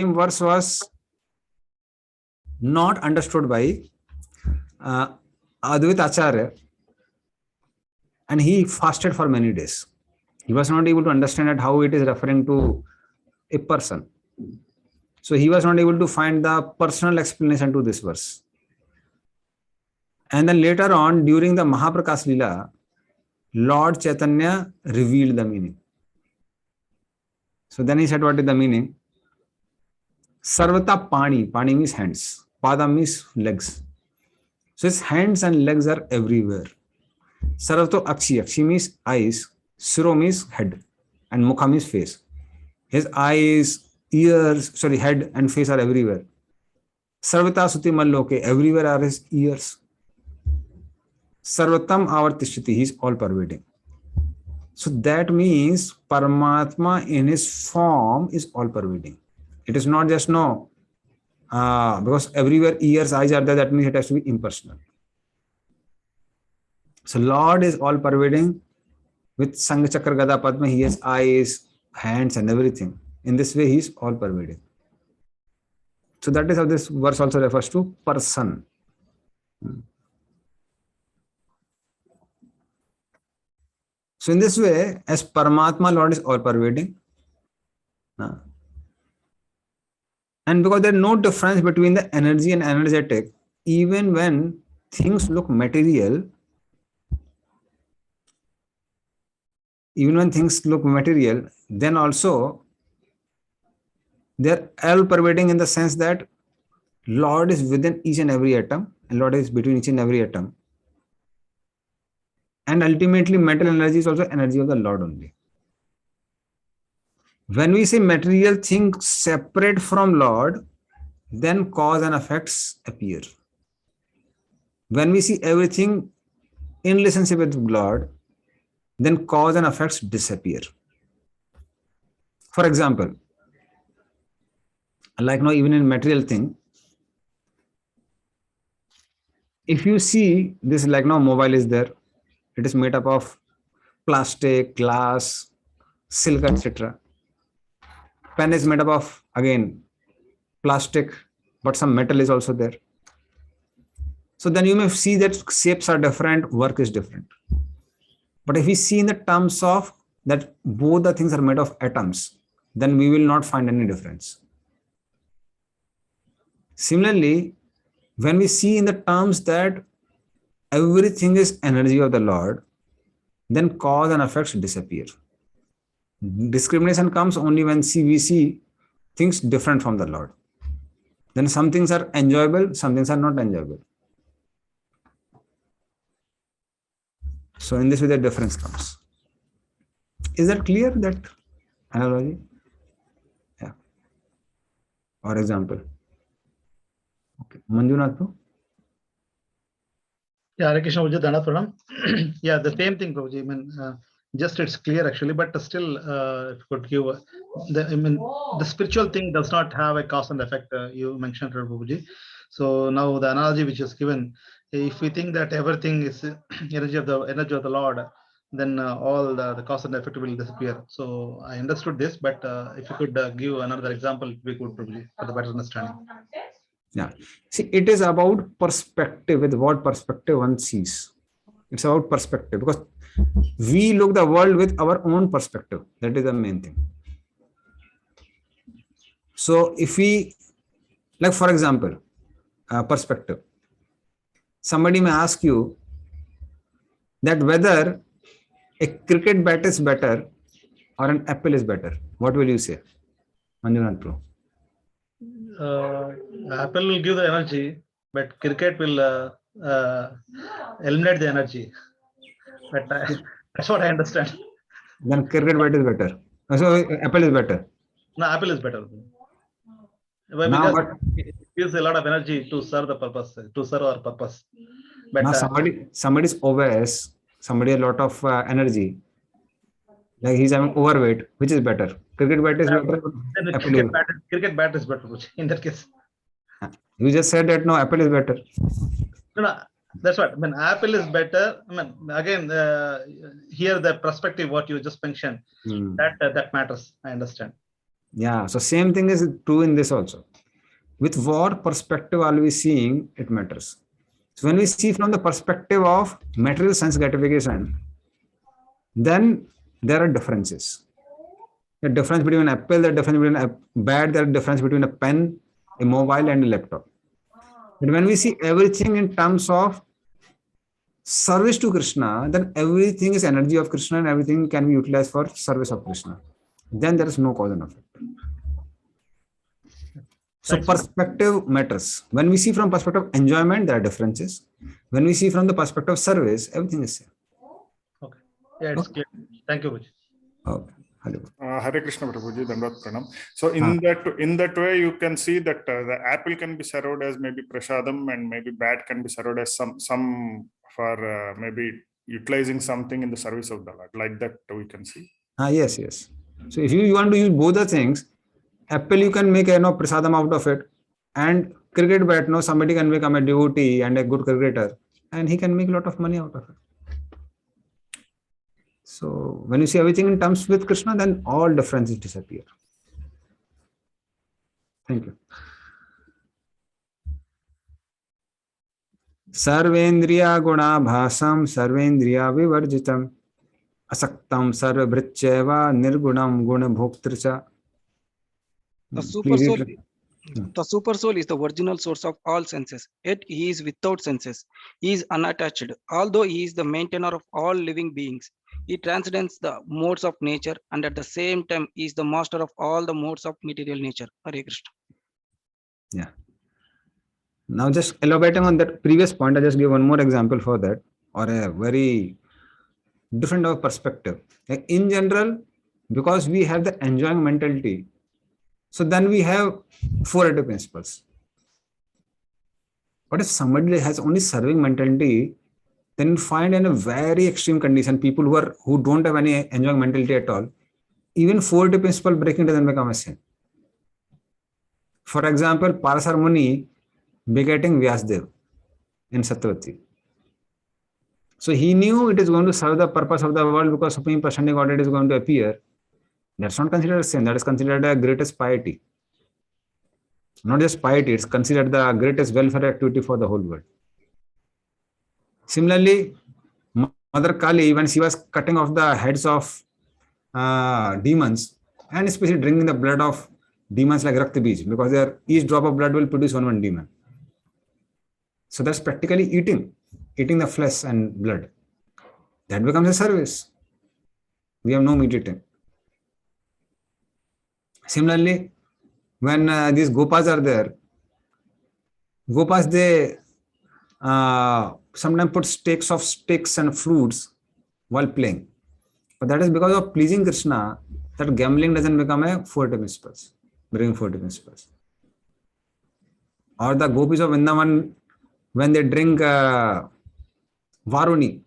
verse was not understood by Advaita Acharya, and he fasted for many days. He was not able to understand that how it is referring to a person. So he was not able to find the personal explanation to this verse. And then later on, during the Mahaprakash Leela, Lord Chaitanya revealed the meaning. So then he said, what is the meaning? Sarvata Pani. Pani means hands. Pada means legs. So his hands and legs are everywhere. Sarvato Akshi. Akshi means eyes. Siro means head. And Mukha means face. His eyes, ears, head and face are everywhere. Sarvata Suti Malloke. Everywhere are his ears. Sarvatam Avartishtiti. He is all pervading. So that means Paramatma in his form is all pervading. It is not just because everywhere ears, eyes are there, that means it has to be impersonal. So Lord is all pervading with Sangha Chakra Gada Padma. He has eyes, hands and everything. In this way, he is all pervading. So that is how this verse also refers to person. So in this way, as Paramatma, Lord is all pervading. And because there is no difference between the energy and energetic, even when things look material, then also they're all pervading in the sense that Lord is within each and every atom, and Lord is between each and every atom. And ultimately, mental energy is also energy of the Lord only. When we say material things separate from Lord, then cause and effects appear. When we see everything in relationship with Lord, then cause and effects disappear. For example, like now even in material thing, if you see this, like now mobile is there, it is made up of plastic, glass, silk, etc. Pen is made up of, again, plastic, but some metal is also there. So then you may see that shapes are different, work is different. But if we see in the terms of that both the things are made of atoms, then we will not find any difference. Similarly, when we see in the terms that everything is energy of the Lord, then cause and effects disappear. Discrimination comes only when we see things different from the Lord. Then some things are enjoyable, some things are not enjoyable. So in this way, the difference comes. Is that clear, that analogy? Yeah. For example. Okay. Manjunath? Yeah, Hare Krishna, Puram. Yeah, the same thing, Prabhuji. I mean, just it's clear actually, but still, if you could give the spiritual thing does not have a cause and effect. You mentioned, Prabhuji. So now the analogy which is given, if we think that everything is energy of the Lord, then all the cause and effect will disappear. So I understood this, but if you could give another example, it would be good, Prabhuji, for the better understanding. Yeah. See, it is about perspective, with what perspective one sees. It's about perspective, because we look the world with our own perspective. That is the main thing. So if we, like for example, perspective. Somebody may ask you that whether a cricket bat is better or an apple is better. What will you say, Manjunath Pro? Apple will give the energy, but cricket will eliminate the energy. But that's what I understand. Then cricket bat is better. So apple is better. No, apple is better. Why? Now, because it gives a lot of energy to serve the purpose, to serve our purpose. But now somebody is obese, somebody has a lot of energy. Like he's having overweight. Which is better? Cricket bat is better. Cricket bat is better in that case. You just said that no, apple is better. No, that's what. I mean, apple is better. I mean, again, here the perspective what you just mentioned, that matters. I understand. Yeah, so same thing is true in this also. With what perspective are we seeing, it matters. So when we see from the perspective of material sense gratification, then there are differences. The difference between an apple, the difference between a bat, the difference between a pen, a mobile, and a laptop. But when we see everything in terms of service to Krishna, then everything is energy of Krishna and everything can be utilized for service of Krishna. Then there is no cause and effect. So Thanks. perspective matters. When we see from perspective of enjoyment, there are differences. When we see from the perspective of service, everything is same. Okay. Yeah, it's clear. Thank you, Guruji. Okay. Hare Krishna Prabhuji, Dandavat Pranam. So in that way, you can see that the apple can be served as maybe prasadam, and maybe bat can be served as some for maybe utilizing something in the service of the Lord. Like that we can see. Yes, yes. So if you want to use both the things, apple you can make a prasadam out of it, and cricket bat, somebody can become a devotee and a good cricketer, and he can make a lot of money out of it. So when you see everything in terms with Krishna, then all differences disappear. Thank you. Sarvendriya gunabhasam sarvendriya vivarjitam asaktam sarvabhrityeva nirgunam gunabhoktricha. The super soul, the super soul is the original source of all senses, yet he is without senses. He is unattached. Although he is the maintainer of all living beings, he transcends the modes of nature, and at the same time he is the master of all the modes of material nature. Hare Krishna. Yeah. Now just elaborating on that previous point, I just give one more example for that, or a very different of perspective. Like in general, because we have the enjoying mentality, so then we have 480 principles. But if somebody has only serving mentality, then you find in a very extreme condition people who don't have any enjoying mentality at all, even 480 principle breaking doesn't become a sin. For example, Parasar Muni begetting Vyasdev in Satyavati. So he knew it is going to serve the purpose of the world because Supreme Personality Godhead is going to appear. That's not considered a sin. That is considered the greatest piety. Not just piety, it's considered the greatest welfare activity for the whole world. Similarly, Mother Kali, when she was cutting off the heads of demons, and especially drinking the blood of demons like Rakta Bij, because each drop of blood will produce one demon. So that's practically eating the flesh and blood. That becomes a service. We have no meat eating. Similarly, when these gopas are there, gopas, they sometimes put sticks and fruits while playing. But that is because of pleasing Krishna, that gambling doesn't become a 480 principles, bringing 480 principles. Or the gopis of Vrindavan, when they drink Varuni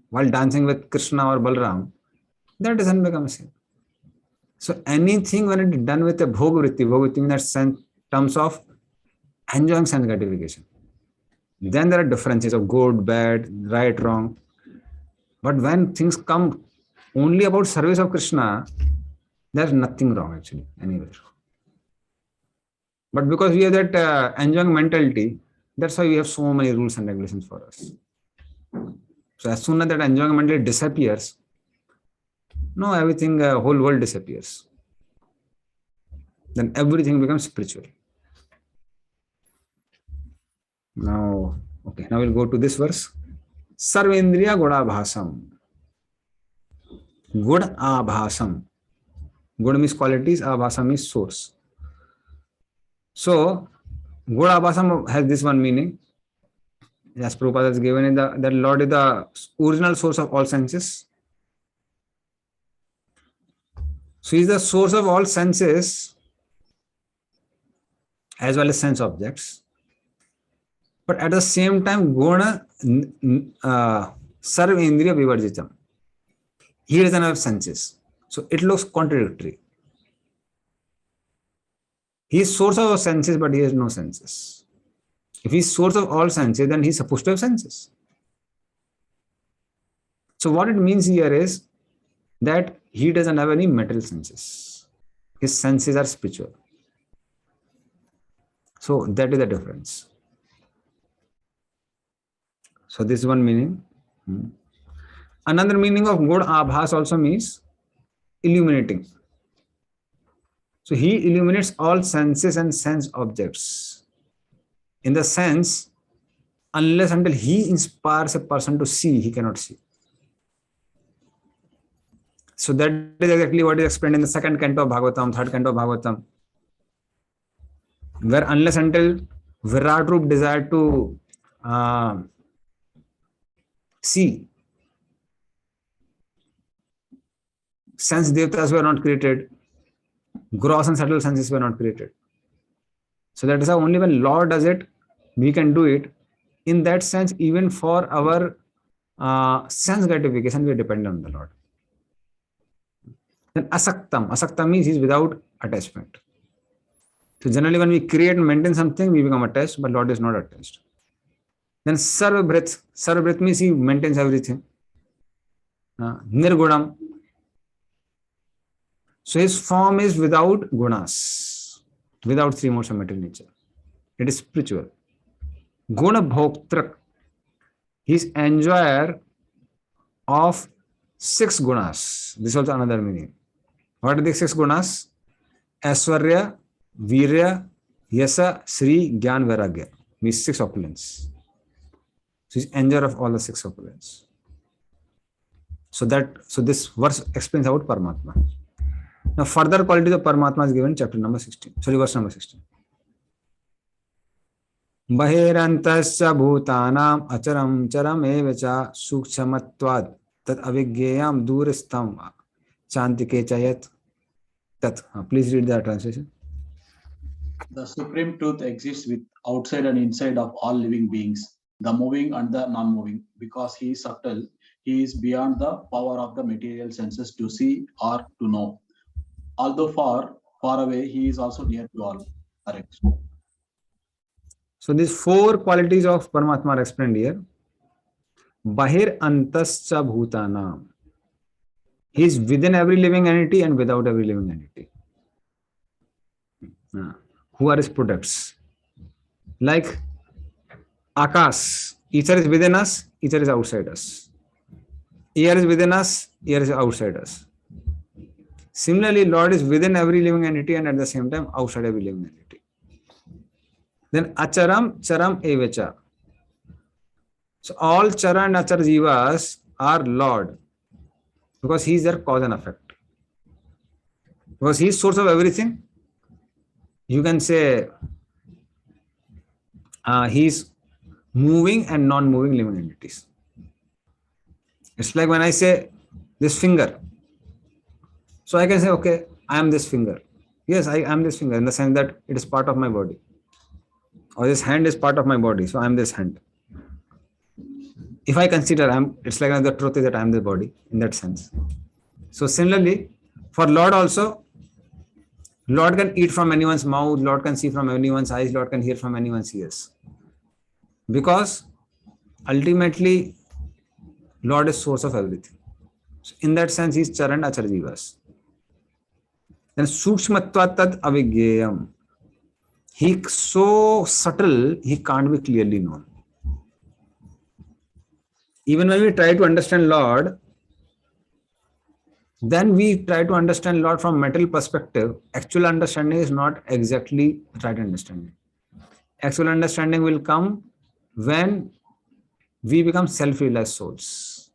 while dancing with Krishna or Balram, that doesn't become a sin. So anything when it is done with a bhogavritti in that sense, terms of enjoying sense gratification, then there are differences of good, bad, right, wrong. But when things come only about service of Krishna, there's nothing wrong actually anywhere. But because we have that enjoying mentality, that's why we have so many rules and regulations for us. So as soon as that enjoying mentality disappears, everything, whole world disappears. Then everything becomes spiritual. Now we'll go to this verse. Sarvendriya Gudabhasam. Good Abhasam. Good means qualities, Abhasam is source. So, Good Abhasam has this one meaning. As Prabhupada has given it, that Lord is the original source of all senses. So, he is the source of all senses as well as sense objects. But at the same time, Guna Sarvendriya Vivarjitam. He doesn't have senses. So it looks contradictory. He is source of all senses, but he has no senses. If he is source of all senses, then he is supposed to have senses. So what it means here is that he doesn't have any material senses. His senses are spiritual. So that is the difference. So this is one meaning. Another meaning of good abhas also means illuminating. So he illuminates all senses and sense objects. In the sense, unless until he inspires a person to see, he cannot see. So that is exactly what is explained in the second canto of Bhagavatam, third canto of Bhagavatam, where unless until Virat Rup desired to see, sense devatas were not created, gross and subtle senses were not created. So that is how only when Lord does it, we can do it. In that sense, even for our sense gratification, we are dependent on the Lord. Then asaktam means he's without attachment. So generally when we create and maintain something, we become attached, but Lord is not attached. Then sarvabrit means he maintains everything. Nirgunam. So his form is without gunas, without three modes of material nature. It is spiritual. Guna bhoktrak. He is enjoyer of 6 gunas. This is also another meaning. What are the 6 gunas? Aishwarya, Virya, Yasa, Sri, Gyan, Vairagya. Means 6 opulence. So he is enjoyer of all the 6 opulence. So this verse explains about Paramatma. Now further qualities of Paramatma is given in chapter number 16. Sorry, verse number 16. Bahirantasya bhutanam acharam charam evacha sukshmatvad tat avigyayam duristam chantike chayat tat. Please read the translation. The supreme truth exists with outside and inside of all living beings, the moving and the non-moving. Because he is subtle, he is beyond the power of the material senses to see or to know. Although far away, he is also near to all. Correct. So these 4 qualities of Paramatma are explained here. Bahir antascha bhutanam. He is within every living entity and without every living entity. Who are his products? Like Akash, ether is within us, ether is outside us. Air is within us, air is outside us. Similarly, Lord is within every living entity and at the same time outside every living entity. Then acharam, charam, evacha. So all chara and achara jivas are Lord because he is their cause and effect. Because he is source of everything. You can say he is moving and non-moving living entities. It's like when I say this finger. So I can say, okay, I am this finger. Yes, I am this finger in the sense that it is part of my body. Or this hand is part of my body. So I am this hand. If I consider it's like the truth is that I am the body in that sense. So similarly, for Lord also, Lord can eat from anyone's mouth, Lord can see from anyone's eyes, Lord can hear from anyone's ears. Because ultimately, Lord is source of everything. So in that sense, he is Charan Achara Jivas. Then Sukshmatva Tad Avigyayam. He is so subtle, he can't be clearly known. Even when we try to understand Lord, then we try to understand Lord from material perspective. Actual understanding is not exactly right understanding. Actual understanding will come when we become self-realized souls.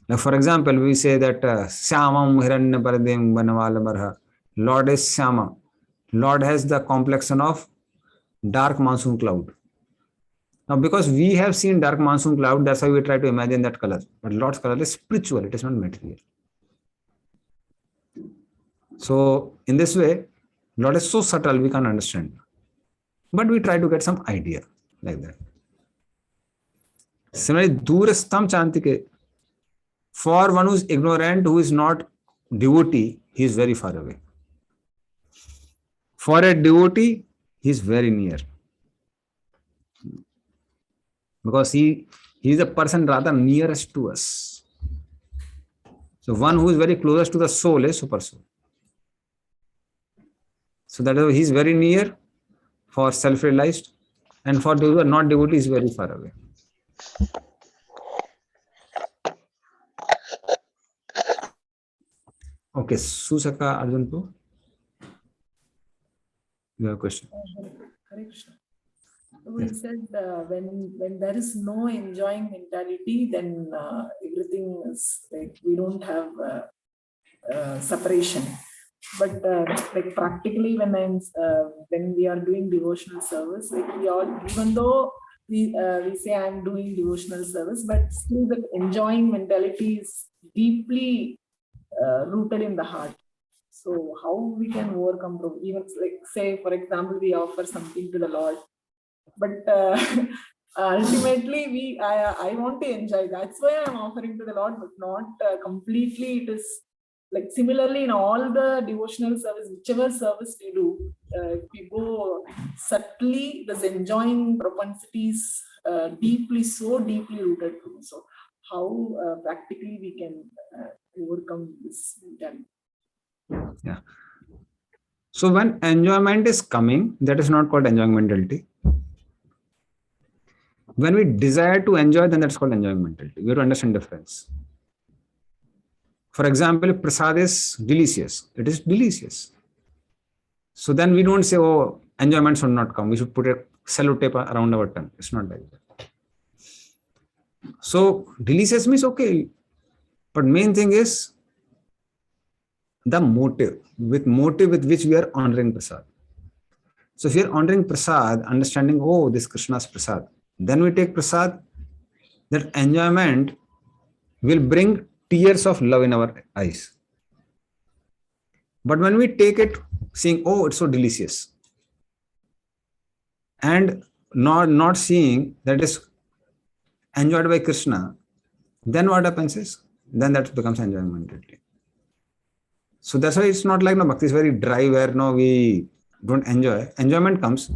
Now, for example, we say that Syamam Hiranya Paradem Banavala Barha. Lord is Syama. Lord has the complexion of dark monsoon cloud. Now, because we have seen dark monsoon cloud, that's why we try to imagine that color. But Lord's color is spiritual, it is not material. So, in this way, Lord is so subtle, we can't understand. But we try to get some idea like that. Similarly, Durastam Chantike. For one who is ignorant, who is not devotee, he is very far away. For a devotee, he is very near. Because he is the person rather nearest to us. So one who is very closest to the soul is super soul. So that is, he's very near for self-realized, and for those who are not devotees, very far away. Okay, Susaka Arjunpu, you have a question. Hare Krishna. We said when there is no enjoying mentality, then everything is like we don't have separation. But like practically, when we are doing devotional service, like we all, even though we say I'm doing devotional service, but still the enjoying mentality is deeply rooted in the heart. So how we can overcome, even like say for example we offer something to the Lord, but ultimately I want to enjoy, that's why I'm offering to the Lord, but not completely. It is like similarly in all the devotional service, whichever service we do, if we go subtly, this enjoying propensities deeply, so deeply rooted. So how practically we can overcome this mentality? Yeah. So when enjoyment is coming, that is not called enjoying mentality. When we desire to enjoy, then that's called enjoying mentality. We have to understand difference. For example, if prasad is delicious, it is delicious. So then we don't say, oh, enjoyment should not come. We should put a sellotape around our tongue. It's not like that. So delicious means okay. But main thing is the motive with which we are honoring prasad. So if we are honoring prasad, understanding, oh, this Krishna's prasad, then we take prasad, that enjoyment will bring tears of love in our eyes. But when we take it seeing, oh, it's so delicious, and not seeing that is enjoyed by Krishna, then what happens is, then that becomes enjoying mentality. So that's why it's not like no bhakti is very dry where no we don't enjoy. Enjoyment comes.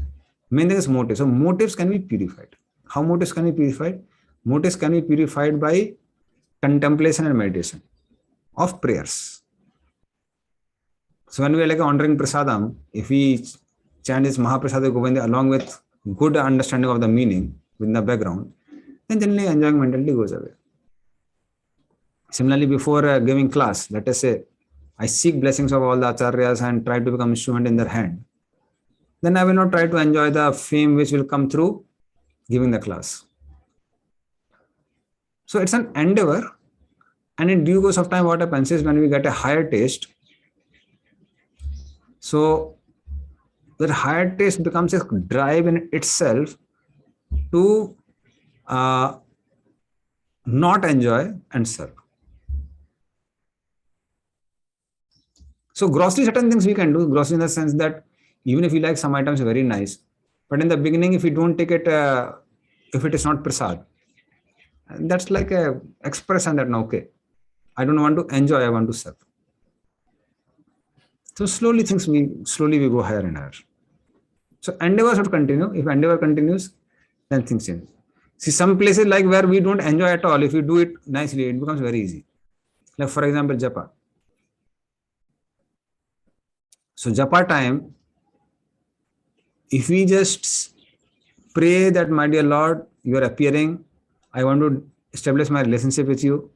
Main thing is motive. So motives can be purified. How motives can be purified? Motives can be purified by contemplation and meditation of prayers. So when we are like honoring prasadam, if we chant this Mahaprasada Govinda along with good understanding of the meaning within the background, then generally enjoying mentality goes away. Similarly, before giving class, let us say, I seek blessings of all the acharyas and try to become instrument in their hand. Then I will not try to enjoy the fame which will come through giving the class. So it's an endeavor, and in due course of time, what happens is when we get a higher taste, so that higher taste becomes a drive in itself to not enjoy and serve. So grossly, certain things we can do. Grossly in the sense that even if you like some items very nice, but in the beginning, if you don't take it, if it is not prasad, that's like a expression that no, okay, I don't want to enjoy, I want to serve. So slowly we go higher and higher. So endeavor should continue. If endeavor continues, then things change. See, some places like where we don't enjoy at all, if you do it nicely, it becomes very easy. Like for example, japa. So japa time, if we just pray that, my dear Lord, you are appearing, I want to establish my relationship with you,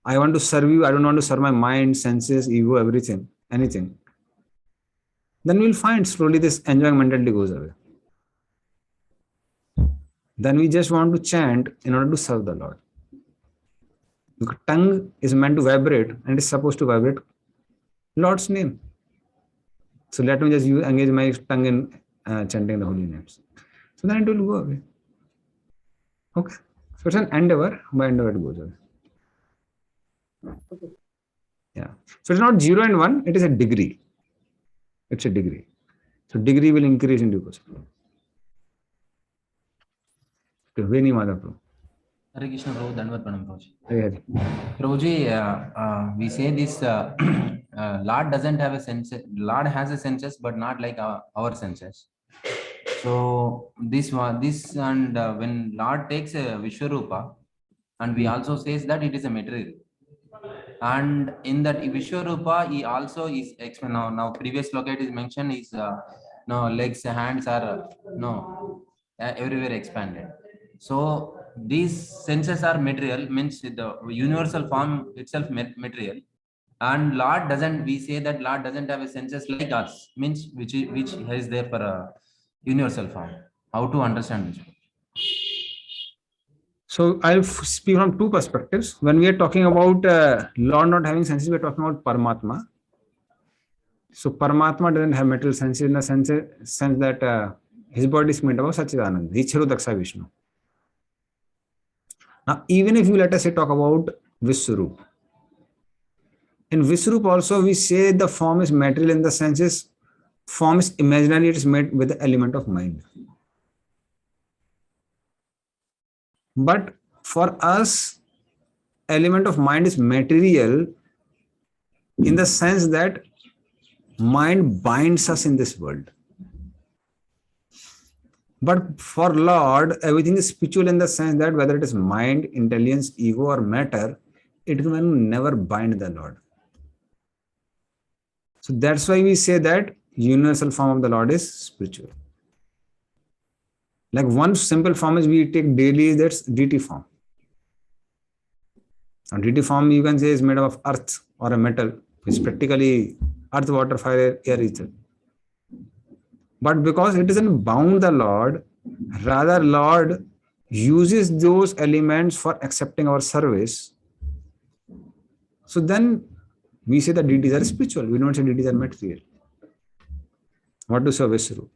I want to serve you, I don't want to serve my mind, senses, ego, everything, anything, then we'll find slowly this enjoying mentality goes away. Then we just want to chant in order to serve the Lord. Because tongue is meant to vibrate and is supposed to vibrate Lord's name. So let me just engage my tongue in chanting the holy names. So then it will go away. Okay. So it's an endeavor, by endeavor it goes away. Okay. Yeah. So it's not 0 and 1, it is a degree. It's a degree. So degree will increase in due course. Okay, Veni Madhaprabhu. Hare Krishna Prabhu, Dandavat Pranam Prabhuji. Hare Prabhuji, we say this, Lord doesn't have a sense, Lord has a senses, but not like our senses. So this and when Lord takes a Vishwarupa, and we also says that it is a material. And in that Vishwarupa, he also is explained. Now previous locate is mentioned is no legs, hands are everywhere expanded. So these senses are material, means the universal form itself material. And Lord doesn't, we say that Lord doesn't have a senses like us, means which is there for a universal form. How to understand this? So I'll speak from two perspectives. When we are talking about Lord not having senses, we're talking about Paramatma. So Paramatma doesn't have material senses in the sense that his body is made up of Sachidanand, Ichharu Daksha Vishnu. Now, even if you let us say talk about Vishwarup, in Vishwarup also we say the form is material in the senses, form is imaginary, it is made with the element of mind. But for us, element of mind is material in the sense that mind binds us in this world. But for Lord, everything is spiritual in the sense that whether it is mind, intelligence, ego, or matter, it will never bind the Lord. So that's why we say that universal form of the Lord is spiritual. Like one simple form is we take daily, that's DT form. And DT form you can say is made up of earth or a metal. It's practically earth, water, fire, air, ether. But because it isn't bound the Lord, rather Lord uses those elements for accepting our service. So then we say that deities are spiritual. We don't say deities are material. What do service do?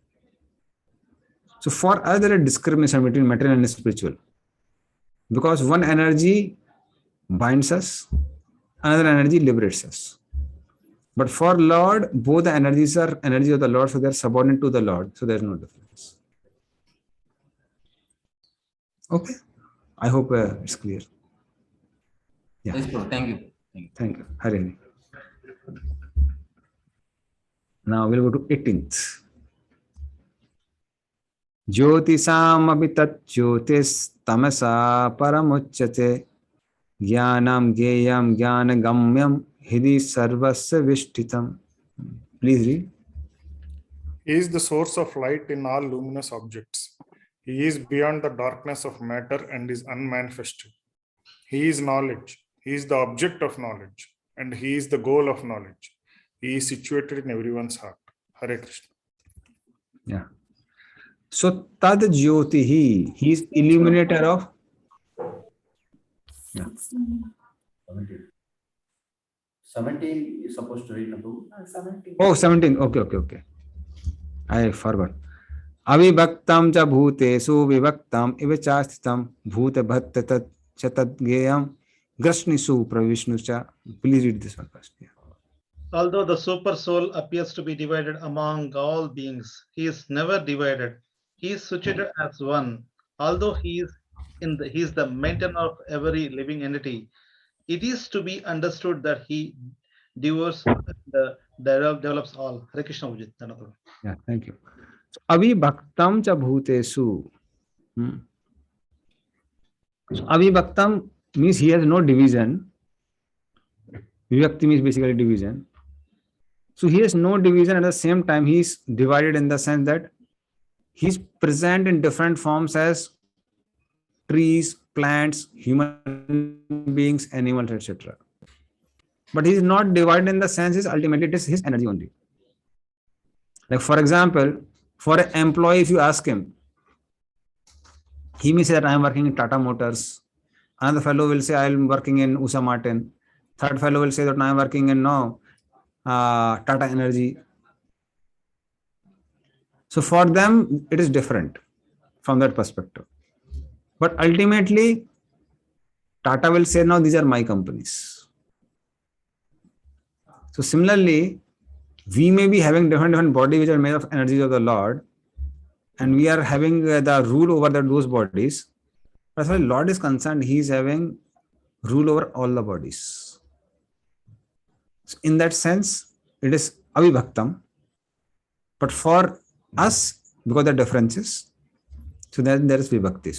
So for us, there is discrimination between material and spiritual. Because one energy binds us, another energy liberates us. But for Lord, both the energies are energy of the Lord, so they are subordinate to the Lord. So there is no difference. Okay. I hope it's clear. Yeah. Yes, bro. Thank you. Thank you. Hari. Now we'll go to 18th. Jyotisam abitat jyotis tamasa paramuchyate jnanam gyayam jnanagamyam hidi sarvasya vishtitam. Please read. He is the source of light in all luminous objects. He is beyond the darkness of matter and is unmanifested. He is knowledge. He is the object of knowledge, and he is the goal of knowledge. He is situated in everyone's heart. Hare Krishna. Yeah. So Tad Jyotihi, he is illuminator of. Yeah. 17 is supposed to read Nadu. 17. Oh, 17. Okay. I forgot. Avibhaktam cha bhutesu vivaktam iva chastitam bhuta bhatta tat chatat geyam grashnisu pravishnu cha. Please read this one first. Yeah. Although the super soul appears to be divided among all beings, he is never divided. He is situated as one. Although he is the maintainer of every living entity, it is to be understood that he devours develops all. Hare Krishna Vijit. Yeah, thank you. So, avibhaktam cha bhutesu. So, avibhaktam means he has no division. Vivakti means basically division. So he has no division, at the same time he is divided in the sense that he is present in different forms as trees, plants, human beings, animals, etc. But he is not divided in the sense is ultimately it is his energy only. Like for example, for an employee, if you ask him, he may say that I am working in Tata Motors. Another fellow will say I am working in Usha Martin. Third fellow will say that I am working in Tata Energy. So for them, it is different from that perspective. But ultimately, Tata will say, now these are my companies. So similarly, we may be having different bodies which are made of energies of the Lord, and we are having the rule over those bodies. As far as Lord is concerned, he is having rule over all the bodies. So in that sense, it is avibhaktam. But for us, because the differences, so then there is vibhakti.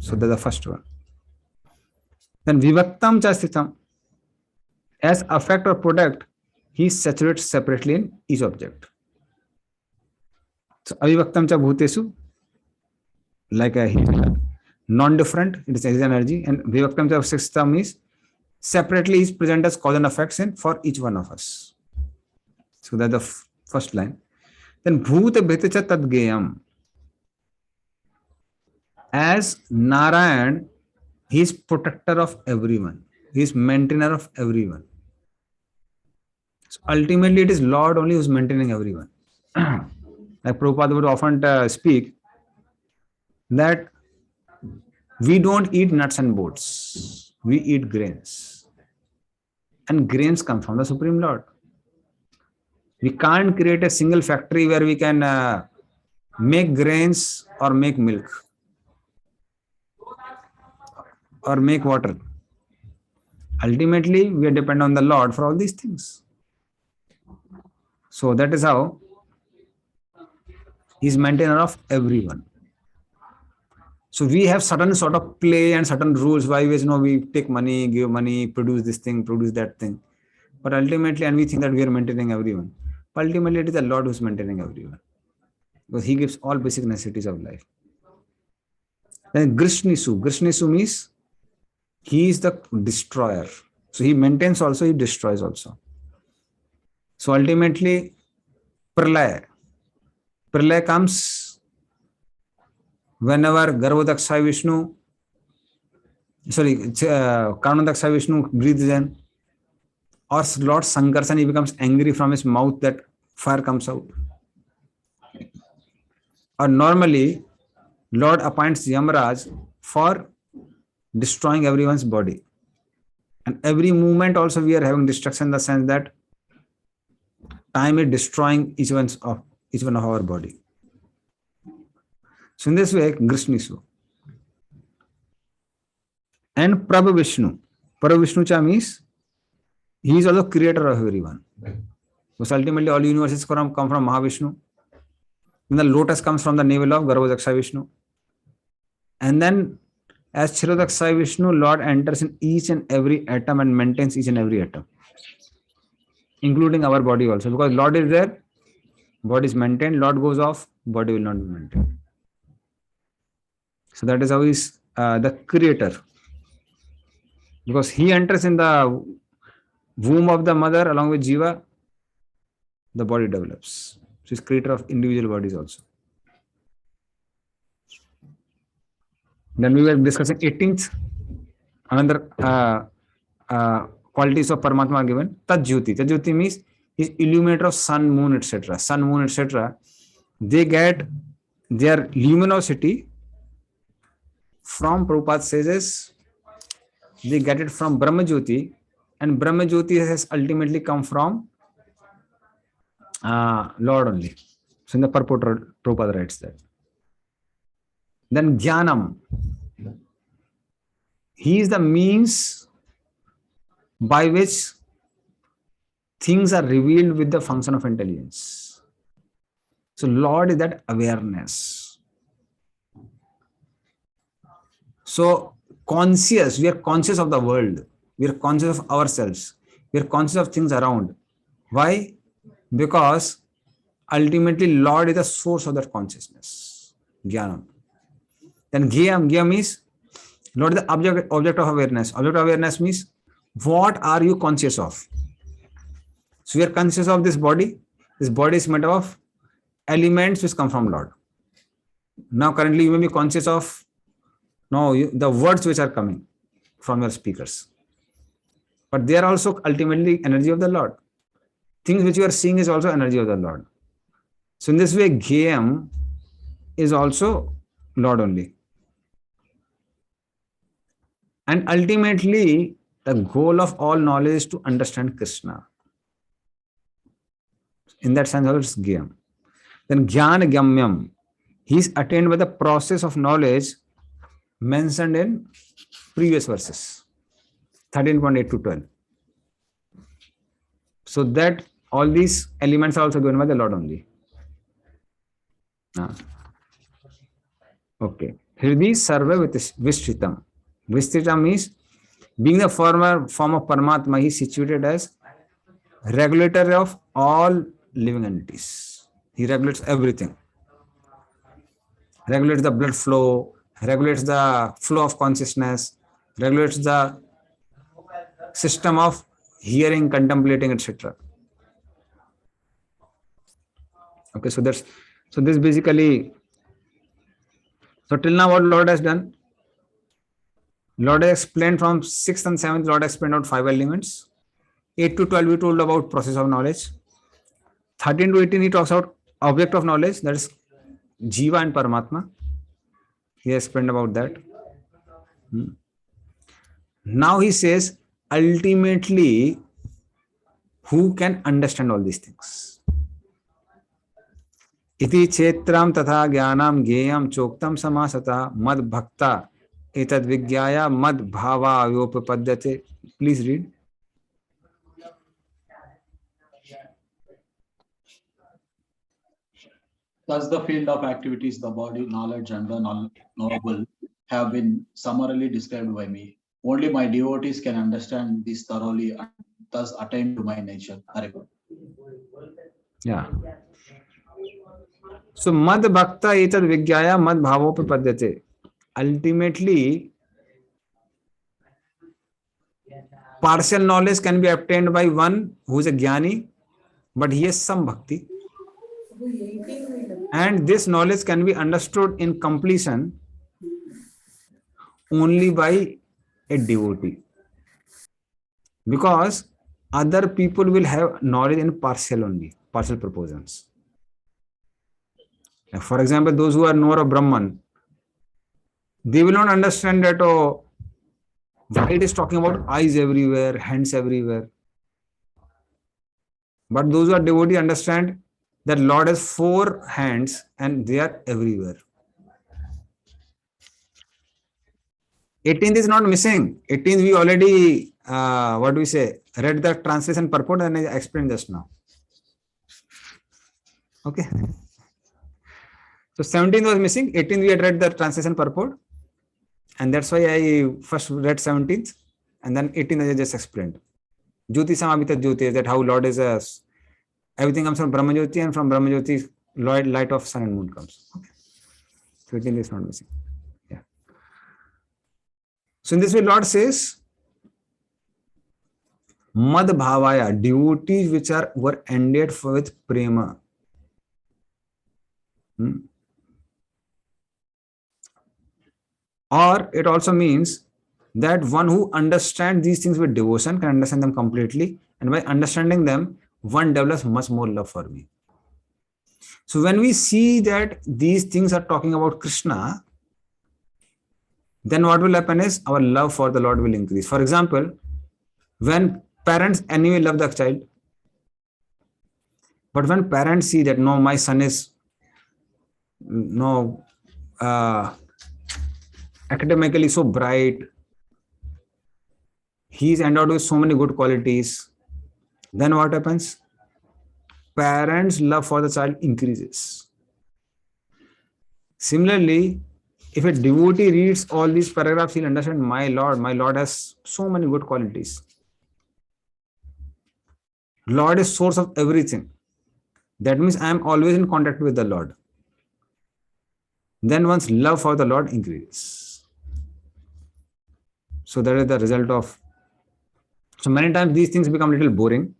So that's the first one. Then vivaktam cha sthitam. As affect or product, he saturates separately in each object. So avivaktam cha bhutesu, like a non-different, it is his energy, and vivaktam cha system is separately is present as cause and effects in for each one of us. So that's the first line. Then bhuta bhitacha tadgeyam. As Narayan, he is protector of everyone. He is maintainer of everyone. So ultimately, it is Lord only who is maintaining everyone. Like Prabhupada would often speak that we don't eat nuts and bolts. We eat grains. And grains come from the Supreme Lord. We can't create a single factory where we can make grains or make milk or make water. Ultimately, we depend on the Lord for all these things. So that is how he is maintainer of everyone. So we have certain sort of play and certain rules by which we take money, give money, produce this thing, produce that thing. But ultimately, and we think that we are maintaining everyone. But ultimately, it is the Lord who is maintaining everyone. Because he gives all basic necessities of life. Then Grishnisu means he is the destroyer. So he maintains also, he destroys also. So ultimately, Pralaya comes whenever Garvodaksha Vishnu, Karnadaksha Vishnu breathes in, or Lord Sankarsana, he becomes angry from his mouth that fire comes out. Or normally, Lord appoints Yamaraj for destroying everyone's body. And every movement also we are having destruction in the sense that time is destroying each one of our body. So in this way, Grishnisu. And Prabhavishnu. Prabhavishnu cha means he is also creator of everyone. So ultimately all universes come from Mahavishnu. Then the lotus comes from the navel of Garvodaksha Vishnu. And then as Kshirodaksha Vishnu, Lord enters in each and every atom and maintains each and every atom, including our body also. Because Lord is there, body is maintained, Lord goes off, body will not be maintained. So that is how he is the creator. Because he enters in the womb of the mother along with Jiva, the body develops. So he is creator of individual bodies also. Then we were discussing 18th, another qualities of Paramatma are given. Tajjyoti. Tajjyoti means is illuminator of sun, moon, etc. Sun, moon, etc. They get their luminosity from, Prabhupada says, they get it from Brahma Jyoti, and Brahma Jyoti has ultimately come from Lord only. So in the purport, Prabhupada writes that. Then Jnanam. He is the means by which things are revealed with the function of intelligence. So Lord is that awareness. So conscious, we are conscious of the world. We are conscious of ourselves. We are conscious of things around. Why? Because ultimately Lord is the source of that consciousness. Jnanam. Then Gyam is Lord is the object of awareness. Object of awareness means what are you conscious of? So we are conscious of this body. This body is made of elements which come from Lord. Now currently you may be conscious of the words which are coming from your speakers. But they are also ultimately energy of the Lord. Things which you are seeing is also energy of the Lord. So in this way, Gyam is also Lord only. And ultimately, the goal of all knowledge is to understand Krishna. In that sense, it's Gyam. Then Jnana Gyamyam. He is attained by the process of knowledge mentioned in previous verses, 13.8 to 12. So that all these elements are also given by the Lord only. Okay. Hridi Sarva Vishritam. Vishritam means Being the form of Paramatma, he is situated as regulator of all living entities. He regulates everything. Regulates the blood flow, regulates the flow of consciousness, regulates the system of hearing, contemplating, etc. Okay, so this basically, so till now what Lord has done, Lord has explained from 6th and 7th, Lord has explained out 5 elements. 8 to 12 we told about process of knowledge. 13 to 18 he talks about object of knowledge, that is Jiva and Paramatma. He has explained about that. Now he says, ultimately, who can understand all these things? Iti chetram tatha jnanam gyayam choktam samasata mad bhakta etad vigyaya mad bhava yopapadyate. Please read. Thus, the field of activities, the body, knowledge, and the knowable have been summarily described by me. Only my devotees can understand this thoroughly and thus attain to my nature. Haribo. Yeah. So, mad bhakta etad vigyaya mad bhavopapadyate. Ultimately, partial knowledge can be obtained by one who is a jnani, but he has some bhakti. And this knowledge can be understood in completion only by a devotee. Because other people will have knowledge in partial only, partial proportions. For example, those who are knower of Brahman, they will not understand that, oh, why it is talking about eyes everywhere, hands everywhere. But those who are devotee understand that Lord has 4 hands and they are everywhere. 18th is not missing. 18th we already, read the translation purport and I explained just now. Okay. So 17th was missing. 18th we had read the translation purport. And that's why I first read 17th and then 18th I just explained. Jyoti Samavita Jyoti is that how Lord is a, everything comes from Brahma Jyoti and from Brahma Jyoti light of sun and moon comes. Okay. So 18th is not missing. Yeah. So in this way Lord says, Mad Bhavaya, devotees which were ended with prema. Or it also means that one who understands these things with devotion can understand them completely, and by understanding them, one develops much more love for me. So when we see that these things are talking about Krishna, then what will happen is our love for the Lord will increase. For example, when parents anyway love the child, but when parents see that no, my son is academically so bright, he is endowed with so many good qualities, then what happens? Parents' love for the child increases. Similarly, if a devotee reads all these paragraphs, he'll understand my Lord has so many good qualities. Lord is source of everything. That means I am always in contact with the Lord. Then one's love for the Lord increases. So that is the result of. So many times these things become a little boring,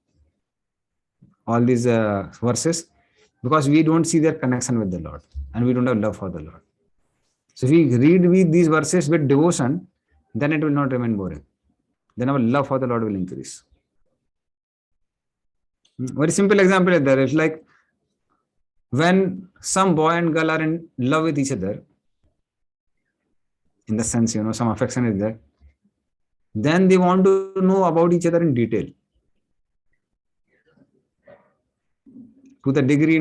all these verses, because we don't see their connection with the Lord and we don't have love for the Lord. So if we read these verses with devotion, then it will not remain boring. Then our love for the Lord will increase. Very simple example is there. It's like when some boy and girl are in love with each other, in the sense, some affection is there, then they want to know about each other in detail. To the degree,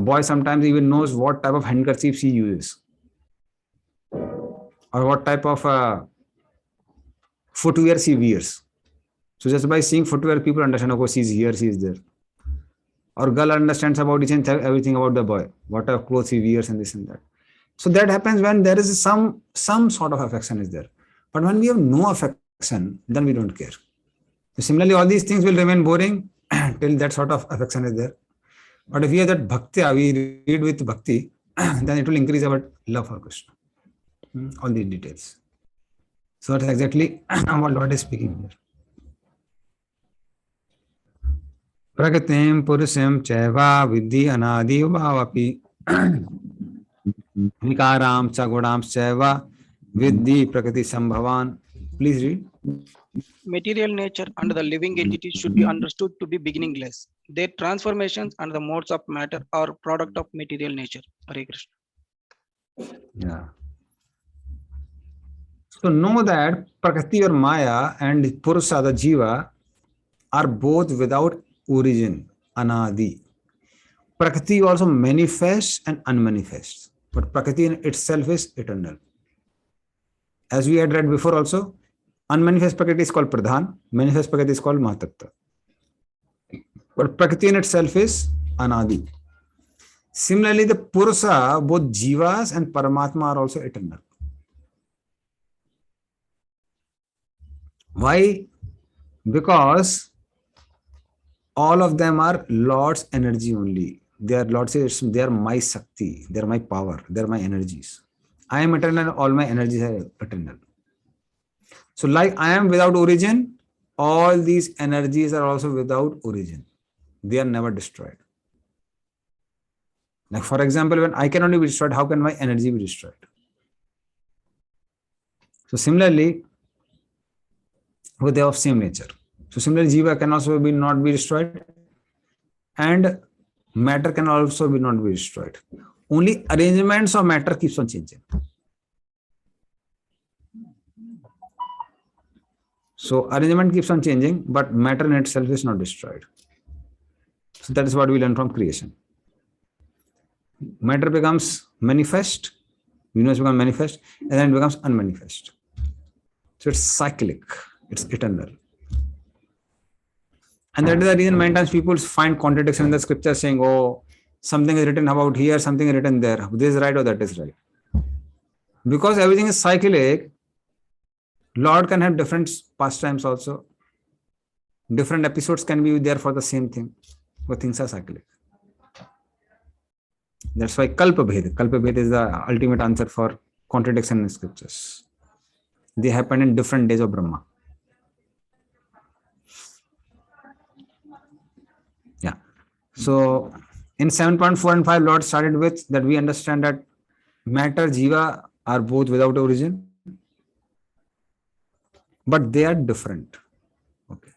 boy sometimes even knows what type of handkerchiefs he uses, or what type of footwear he wears. So just by seeing footwear, people understand, okay, she's here, she's there. Or girl understands about each and everything about the boy, what type of clothes he wears and this and that. So that happens when there is some sort of affection is there. But when we have no affection, then we don't care. So similarly, all these things will remain boring till that sort of affection is there. But if we have that bhakti, we read with bhakti, then it will increase our love for Krishna. All these details. So that's exactly what Lord is speaking here. Prakatim Purusam Chaiva Vidhi Anadi Bhavapi Vikaram Chagodam Chaiva Vidhi Prakati Sambhavan. Please read. Material nature and the living entity should be understood to be beginningless. Their transformations and the modes of matter are product of material nature. Hare Krishna. Yeah. So know that Prakriti or Maya and Purusa, the Jiva, are both without origin, Anadi. Prakriti also manifests and unmanifests, but Prakriti in itself is eternal. As we had read before also, unmanifest Prakriti is called Pradhan, manifest Prakriti is called Mahatattva. But Prakriti in itself is Anadi. Similarly, the Purusa, both Jivas and Paramatma are also eternal. Why? Because all of them are Lord's energy only. They are Lord says they are my Shakti, they are my power, they are my energies. I am eternal, all my energies are eternal. So like I am without origin, all these energies are also without origin. They are never destroyed. Like for example, when I can only be destroyed, how can my energy be destroyed? So similarly, they are of same nature. So similarly, Jiva can also not be destroyed, and matter can also not be destroyed. Only arrangements of matter keeps on changing. So arrangement keeps on changing, but matter in itself is not destroyed. So that is what we learn from creation. Matter becomes manifest, universe becomes manifest, and then it becomes unmanifest. So it's cyclic, it's eternal. And that is the reason many times people find contradiction in the scripture saying, oh, something is written about here, something is written there. This is right or that is right. Because everything is cyclic, Lord can have different pastimes also. Different episodes can be there for the same thing. But things are cyclic. That's why Kalpa Bhed is the ultimate answer for contradiction in scriptures. They happen in different days of Brahma. Yeah. So in 7.4 and 5, Lord started with that we understand that matter, Jiva are both without origin, but they are different. Okay.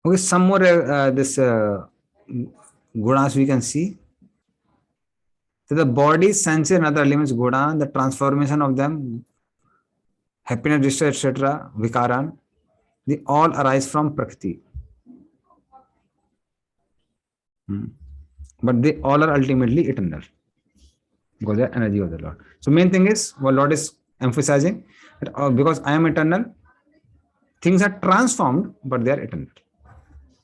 Okay, some more gunas we can see. So the body, senses, and other elements, guna, the transformation of them, happiness, distress, etc., vikaran, they all arise from Prakriti. But they all are ultimately eternal because they are energy of the Lord. So main thing is what Lord is emphasizing that because I am eternal, things are transformed, but they are eternal,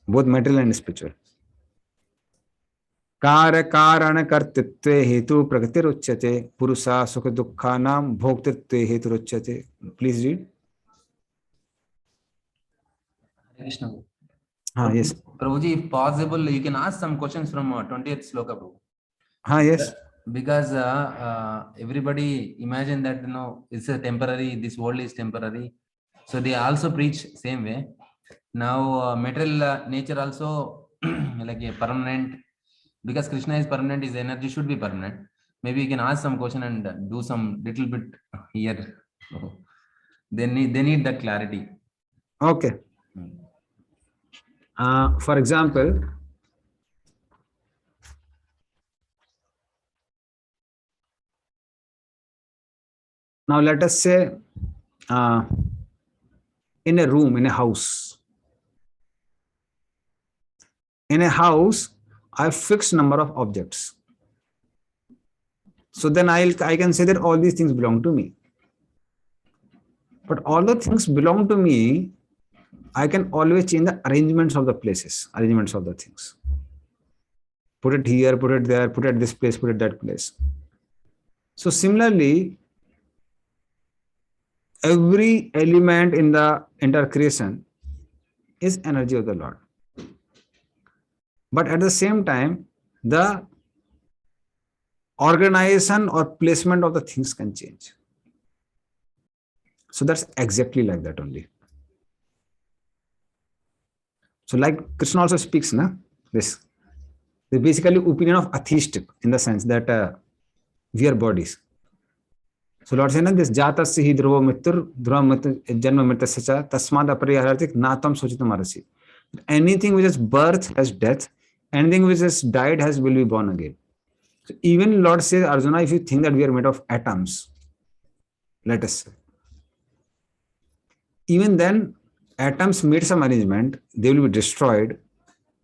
both material and spiritual. कार्य कारण कर्तृत्वे हेतु प्रकृतिरुच्यते पुरुषा सुख दुःखानां भोक्तृत्वे हेतुरुच्यते. Please read. Krishna. Yes. Prabhuji, if possible, you can ask some questions from 20th sloka, Prabhu. Yes. Because everybody imagine that it's a temporary, this world is temporary. So they also preach same way. Now material nature also like a permanent. Because Krishna is permanent, his energy should be permanent. Maybe you can ask some question and do some little bit here. They need that clarity. Okay. For example, now let us say in a room, in a house. In a house, I have fixed number of objects. So then I can say that all these things belong to me. But all the things belong to me, I can always change the arrangements of the places, arrangements of the things. Put it here, put it there, put it at this place, put it that place. So similarly, every element in the entire creation is energy of the Lord. But at the same time, the organization or placement of the things can change. So that's exactly like that only. So like Krishna also speaks, this basically opinion of atheistic in the sense that we are bodies. So Lord says, this jatasya hi dhruva mrityur dhruva janma mritasya tasmad aparyahartik natam sochitam arasi. Anything which has birth has death, anything which has died will be born again. So even Lord says, Arjuna, if you think that we are made of atoms, let us say, even then atoms made some arrangement, they will be destroyed,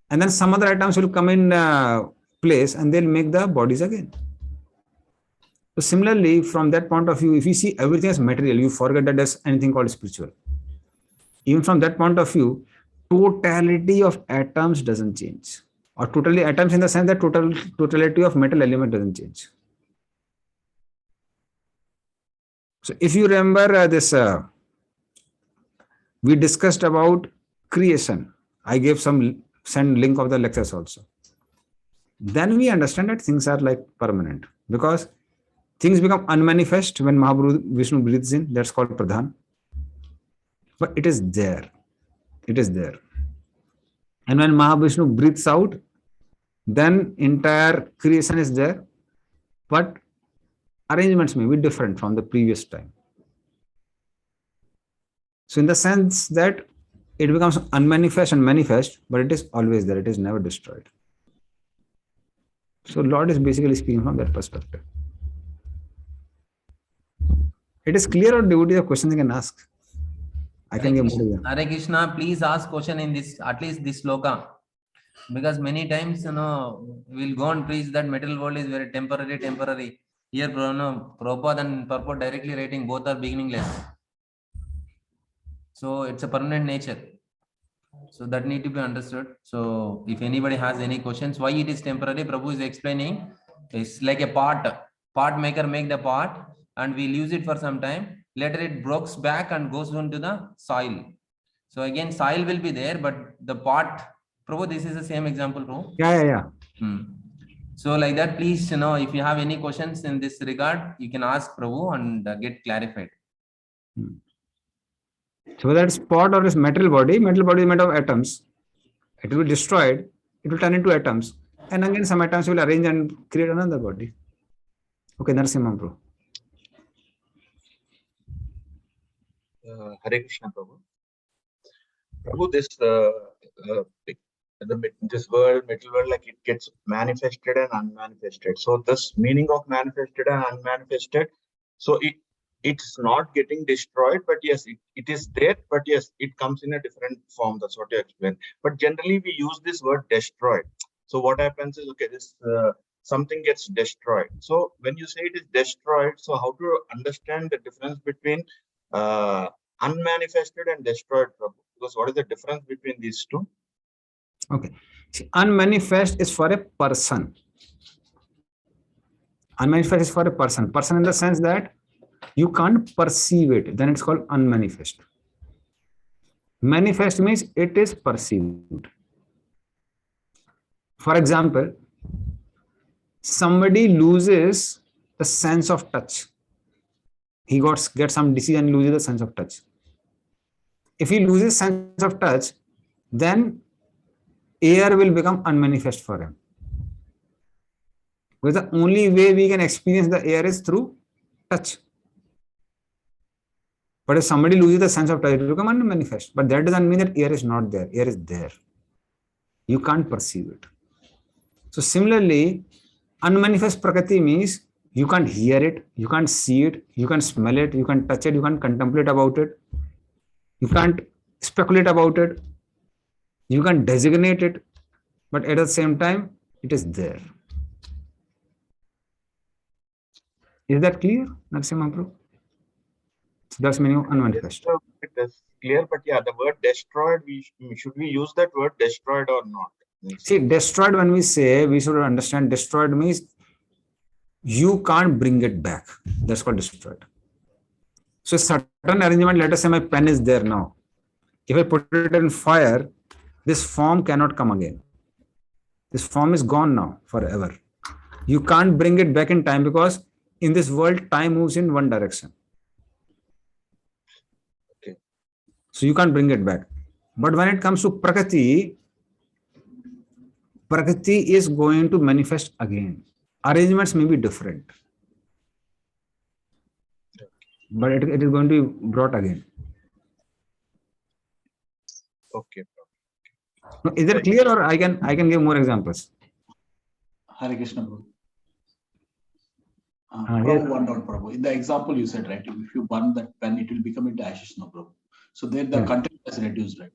and then some other atoms will come in place and they'll make the bodies again. So similarly, from that point of view, if you see everything as material, you forget that there's anything called spiritual. Even from that point of view, totality of atoms doesn't change. Or totally atoms in the sense that totality of metal element doesn't change. So if you remember we discussed about creation. I gave send link of the lectures also. Then we understand that things are like permanent, because things become unmanifest when Mahavishnu breathes in. That's called Pradhan. But it is there. It is there. And when Mahavishnu breathes out, then entire creation is there. But arrangements may be different from the previous time. So in the sense that it becomes unmanifest and manifest, but it is always there. It is never destroyed. So Lord is basically speaking from that perspective. It is clear, or devotee a question they can ask? I can give more. Hare Krishna, please ask question in this, at least this sloka. Because many times, we'll go and preach that material world is very temporary. Here, Prabhupada and Purport directly writing, both are beginningless. So it's a permanent nature. So that need to be understood. So if anybody has any questions, why it is temporary, Prabhu is explaining. It's like a pot maker make the pot and we'll use it for some time. Later it breaks back and goes into the soil. So again, soil will be there, but the pot, Prabhu, this is the same example, Prabhu. Yeah. So like that, please, if you have any questions in this regard, you can ask Prabhu and get clarified. So whether it's pot or it's metal body is made of atoms. It will be destroyed. It will turn into atoms. And again, some atoms will arrange and create another body. Okay, Narasimha Prabhu. Hare Krishna, Prabhu. Prabhu, this world, material world, like it gets manifested and unmanifested. So this meaning of manifested and unmanifested, so it's not getting destroyed, but yes, it is there, but yes, it comes in a different form. That's what you explained. But generally we use this word destroyed. So what happens is, okay, this something gets destroyed. So when you say it is destroyed, so how to understand the difference between unmanifested and destroyed, Prabhu? Because what is the difference between these two? Okay. See, unmanifest is for a person. Unmanifest is for a person. Person in the sense that you can't perceive it. Then it's called unmanifest. Manifest means it is perceived. For example, somebody loses the sense of touch. He gets some disease and loses the sense of touch. If he loses sense of touch, then air will become unmanifest for him. Because the only way we can experience the air is through touch. But if somebody loses the sense of touch, it will become unmanifest. But that doesn't mean that air is not there. Air is there. You can't perceive it. So similarly, unmanifest Prakriti means you can't hear it, you can't see it, you can't smell it, you can't touch it, you can't contemplate about it, you can't speculate about it, you can't designate it, but at the same time, it is there. Is that clear, Narasimha Prabhu? So that's meaning of unmanifest. It is clear, but yeah, the word destroyed, should we use that word destroyed or not? See, destroyed, when we say, we should understand destroyed means you can't bring it back. That's called destroyed. So certain arrangement, let us say my pen is there now. If I put it in fire, this form cannot come again. This form is gone now forever. You can't bring it back in time because in this world, time moves in one direction. Okay. So you can't bring it back. But when it comes to Prakriti, Prakriti is going to manifest again. Arrangements may be different, but it is going to be brought again. Okay. Now, is it clear, or I can give more examples? Hare Krishna, Prabhu. Yes. Prabhu, one note, Prabhu. In the example you said, right? If you burn that pen, it will become into ashes, no, Prabhu. So there the Yeah. content is reduced, right?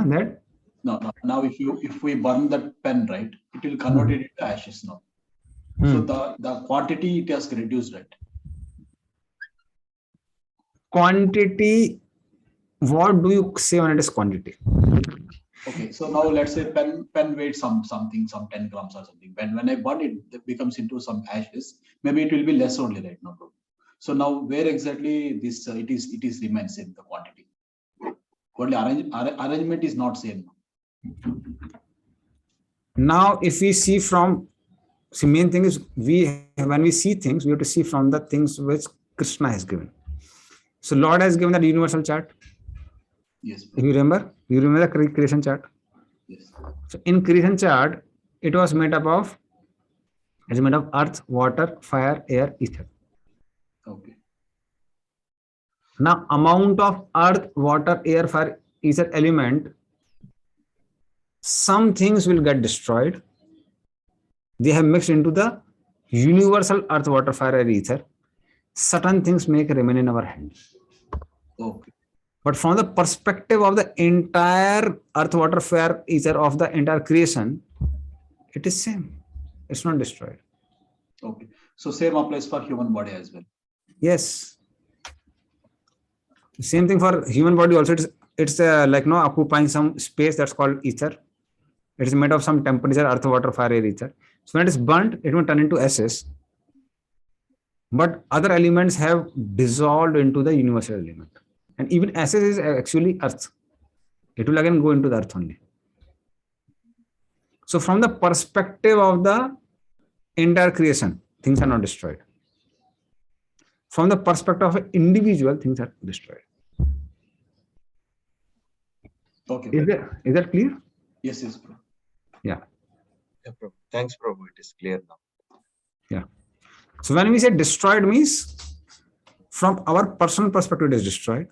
That? No. Now if we burn that pen, right, it will convert it into ashes now. So the quantity it has reduced, right? Quantity, what do you say when it is quantity? Okay, so now let's say pen weight some 10 grams or something. When I burn it, it becomes into some ashes. Maybe it will be less only, right? No problem. So now where exactly this it is remains in the quantity. Only arrangement is not same. Now, if we see from, main thing is when we see things, we have to see from the things which Krishna has given. So Lord has given that universal chart. Yes. If you remember the creation chart. Yes. So in creation chart, it was made up of earth, water, fire, air, ether. Okay. Now, amount of earth, water, air, fire, ether element, some things will get destroyed. They have mixed into the universal earth, water, fire, air, ether. Certain things make remain in our hands. Okay. But from the perspective of the entire earth, water, fire, ether of the entire creation, it is same. It's not destroyed. Okay. So same applies for human body as well. Yes. Same thing for human body also. It's like occupying some space that's called ether. It is made of some temperature, earth, water, fire, air, ether. So when it is burnt, it will turn into ashes. But other elements have dissolved into the universal element. And even ashes is actually earth. It will again go into the earth only. So from the perspective of the entire creation, things are not destroyed. From the perspective of an individual, things are destroyed. Okay. Is that clear? Yes, bro. Yeah. Thanks, Prabhu. It is clear now. Yeah. So when we say destroyed means from our personal perspective, it is destroyed.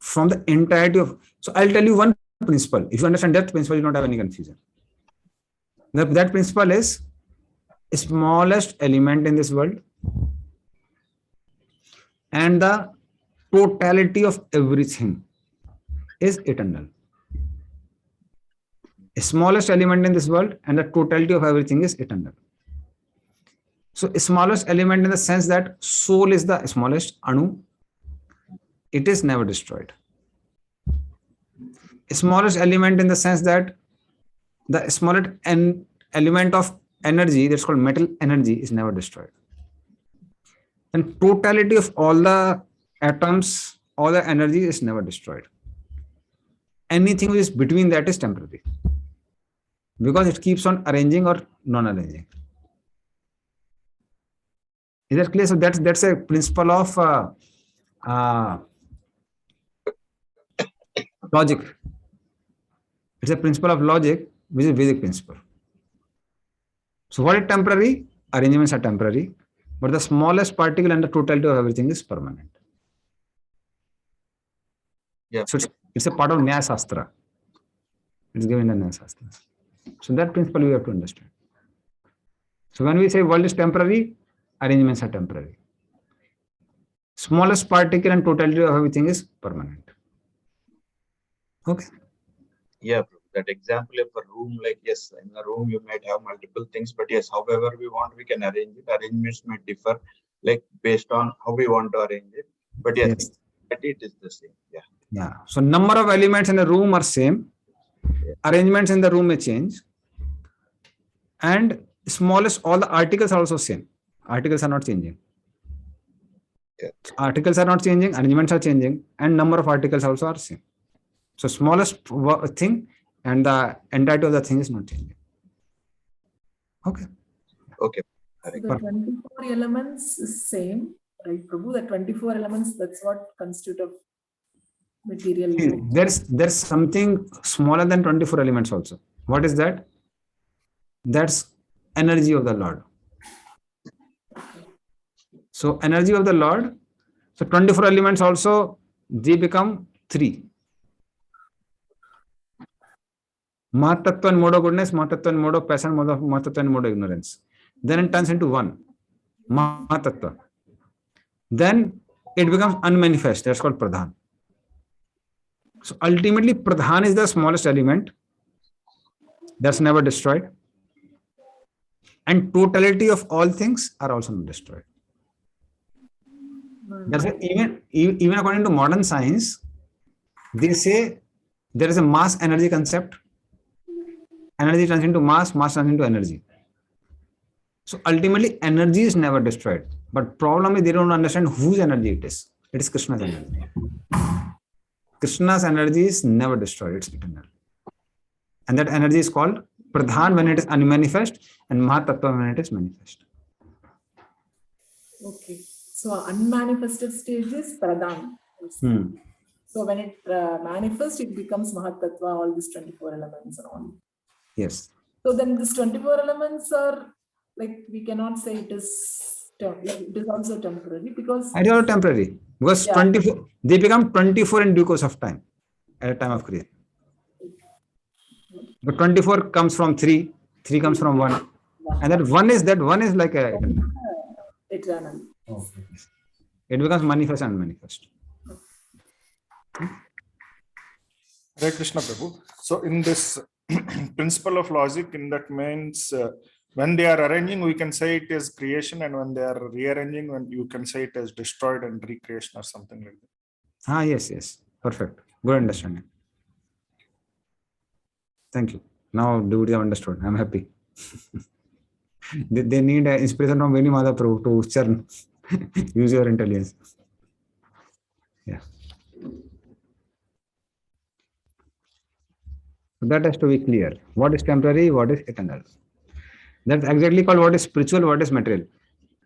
From the entirety of, so I'll tell you one principle. If you understand that principle, you don't have any confusion. That principle is smallest element in this world and the totality of everything is eternal. Smallest element in this world and the totality of everything is eternal. So smallest element in the sense that soul is the smallest anu. It is never destroyed. Smallest element in the sense that the smallest element of energy, that's called metal energy, is never destroyed. And totality of all the atoms, all the energy is never destroyed. Anything which is between that is temporary, because it keeps on arranging or non-arranging. Is that clear? So that's a principle of logic. It's a principle of logic, which is Vedic principle. So what is temporary? Arrangements are temporary, but the smallest particle and the totality of everything is permanent. Yeah. So it's a part of Nyaya Shastra. It's given in the Nyaya Shastra. So that principle we have to understand. So when we say world is temporary, arrangements are temporary. Smallest particle and totality of everything is permanent. Okay. Yeah, bro. That example of a room, like yes, in a room you might have multiple things, but yes, however we want, we can arrange it. Arrangements may differ, like based on how we want to arrange it. But yes, it is the same. Yeah. Yeah. So number of elements in a room are same. Yeah. Arrangements in the room may change. And smallest, all the articles are also same. Articles are not changing. Yeah. Articles are not changing, arrangements are changing, and number of articles also are same. So smallest thing and the entirety of the thing is not changing. Okay. Okay. So the 24 elements is same, right, Prabhu? The 24 elements, that's what constitute of material. There's something smaller than 24 elements also. What is that? That's energy of the Lord. So energy of the Lord. So 24 elements also, they become 3. Mahatattva and mode of goodness, Mahatattva and mode of passion, Mahatattva and mode of ignorance. Then it turns into 1. Mahatattva. Then it becomes unmanifest. That's called Pradhan. So ultimately, Pradhan is the smallest element. That's never destroyed. And totality of all things are also not destroyed. That's why even according to modern science, they say there is a mass energy concept. Energy turns into mass, mass turns into energy. So ultimately, energy is never destroyed. But problem is they don't understand whose energy it is. It is Krishna's energy. Krishna's energy is never destroyed. It's eternal. And that energy is called Pradhan when it is unmanifest and Mahatattva when it is manifest. Okay. So unmanifested stage is Pradhan. So when it manifests, it becomes Mahatattva, all these 24 elements and all. Yes. So then these 24 elements are like, we cannot say it is also temporary because... It is all temporary. Because 24, they become 24 in due course of time, at a time of creation. But 24 comes from 3, 3 comes from 1. And that one is like a eternal. Okay. It becomes manifest and manifest. Hare Krishna Prabhu. So in this principle of logic, in that means when they are arranging, we can say it is creation, and when they are rearranging, when you can say it as destroyed and recreation or something like that. Yes. Perfect. Good understanding. Thank you. Now devotees have understood. I'm happy. they need inspiration from Veni Mada Prabhu to churn. Use your intelligence. Yeah. So that has to be clear. What is temporary? What is eternal? That's exactly called what is spiritual, what is material.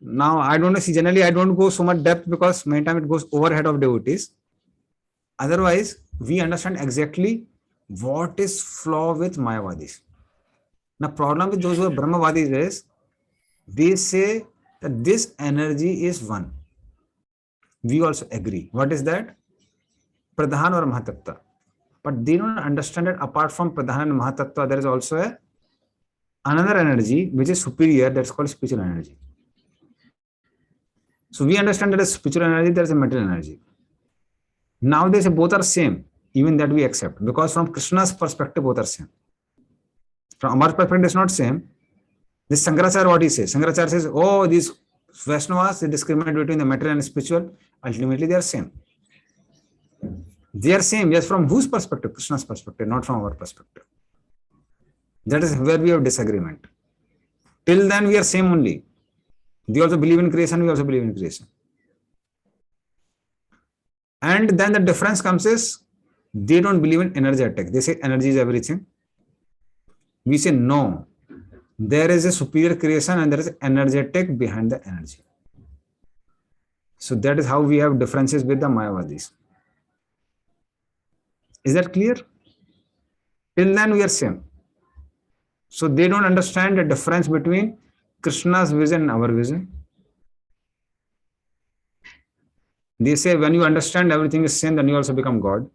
Now, I don't know. See, generally, I don't go so much depth because many times it goes overhead of devotees. Otherwise, we understand exactly what is flaw with Mayavadis. Now, problem with those who are Brahmavadis is they say that this energy is one. We also agree. What is that? Pradhan or Mahatattva. But they don't understand that apart from Pradhan and Mahatattva, there is also another energy which is superior, that's called spiritual energy. So we understand that as spiritual energy, there is a material energy. Now they say both are same, even that we accept, because from Krishna's perspective, both are same. From our perspective, it's not same. This Shankaracharya, what he says? Shankaracharya says, oh, these Vaishnavas, they discriminate between the material and spiritual. Ultimately, they are same. They are same, yes, from whose perspective? Krishna's perspective, not from our perspective. That is where we have disagreement. Till then, we are same only. They also believe in creation, we also believe in creation. And then the difference comes is, they don't believe in energetic. They say energy is everything. We say no. There is a superior creation and there is energetic behind the energy. So that is how we have differences with the Mayavadis. Is that clear? Till then we are same. So they don't understand the difference between Krishna's vision and our vision. They say when you understand everything is same, then you also become God.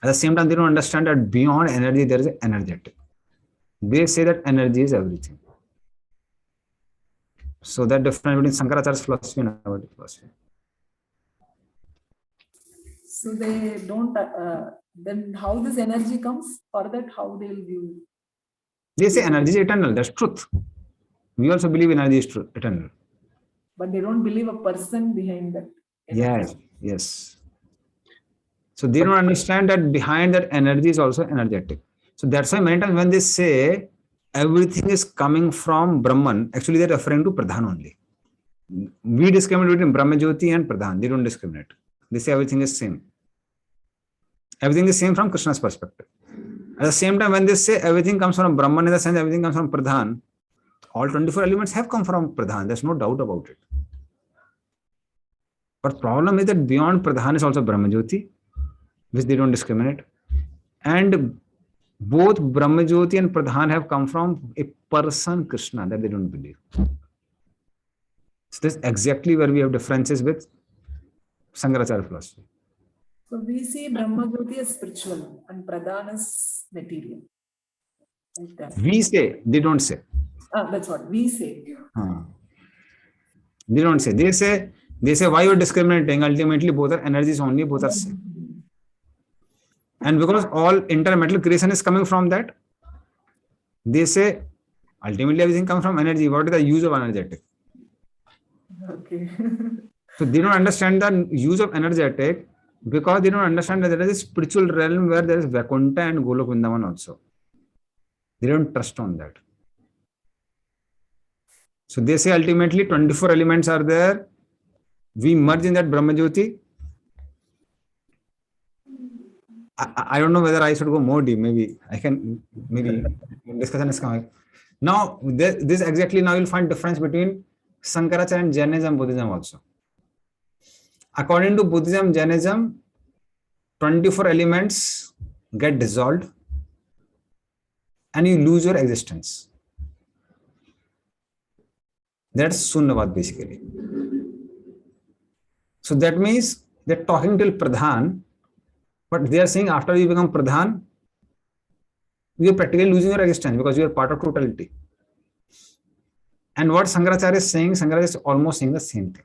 At the same time, they don't understand that beyond energy, there is an energetic. They say that energy is everything. So that difference between Shankaracharya's philosophy and our philosophy. So they don't, then how this energy comes? For that, how they will view? They say energy is eternal. That's truth. We also believe energy is eternal. But they don't believe a person behind that energy. Yes. So they don't understand that behind that energy is also energetic. So that's why many times when they say everything is coming from Brahman, actually they're referring to Pradhan only. We discriminate between Brahma Jyoti and Pradhan. They don't discriminate. They say everything is same. Everything is same from Krishna's perspective. At the same time, when they say everything comes from Brahman, in the sense everything comes from Pradhan, all 24 elements have come from Pradhan. There's no doubt about it. But problem is that beyond Pradhan is also Brahma Jyoti, which they don't discriminate. And both Brahma Jyoti and Pradhan have come from a person, Krishna, that they don't believe. So this is exactly where we have differences with Shankaracharya philosophy. So we see Brahma Jyoti as spiritual and Pradhan is material. Like that. We say, they don't say. That's what we say. They don't say. They say why you're discriminating? Ultimately, both are energies only, both are same. And because all intermetal creation is coming from that, they say ultimately everything comes from energy. What is the use of energetic? Okay. So they don't understand the use of energetic because they don't understand that there is a spiritual realm where there is Vaikuntha and Golok Vrindavan also. They don't trust on that. So they say ultimately 24 elements are there. We merge in that Brahma Jyoti. I don't know whether I should go more deep. Maybe I can, discussion is coming. Now, this exactly now you'll find difference between Sankaracharya and Jainism and Buddhism also. According to Buddhism, Jainism, 24 elements get dissolved and you lose your existence. That's Sunnavad basically. So that means they're talking till Pradhan, but they are saying after you become Pradhan, you are practically losing your existence because you are part of totality. And what Shankaracharya is saying, Shankaracharya is almost saying the same thing.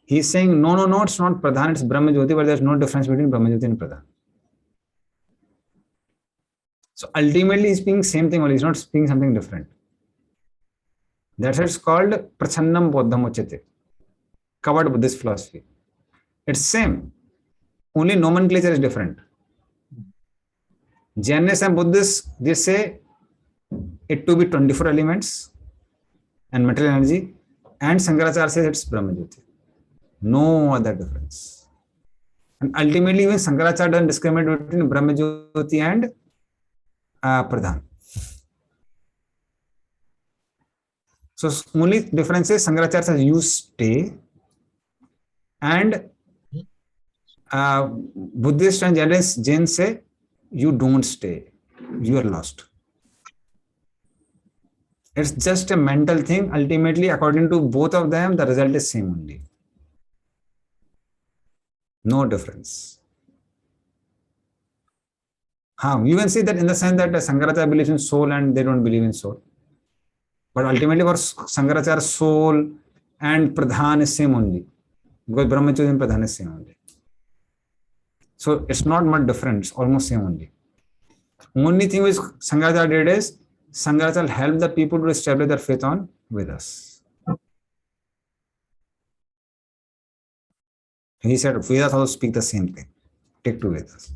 He is saying, no, it's not Pradhan, it's Brahma Jyoti, but there's no difference between Brahma Jyoti and Pradhan. So ultimately, he's speaking same thing only, he's not speaking something different. That's why it's called Prachannam Bodham Uchyate, covered Buddhist philosophy. It's same, only nomenclature is different. Jainists and Buddhists, they say it to be 24 elements and material energy, and Shankaracharya says it's Brahma Jyoti. No other difference. And ultimately, even Shankaracharya doesn't discriminate between Brahma Jyoti and Pradhan. So only difference is Shankaracharya says you stay, and Buddhist and Jains say you don't stay, you are lost. It's just a mental thing. Ultimately, according to both of them, the result is same only. No difference. You can see that in the sense that Shankaracharya believes in soul and they don't believe in soul. But ultimately for Shankaracharya, soul and Pradhan is same only. Because Brahma Jyoti and Pradhan is same only. So it's not much different, it's almost same only. Only thing which Shankaracharya did is, Shankaracharya helped the people to establish their faith on Vedas. He said Vedas also speak the same thing. Take two Vedas.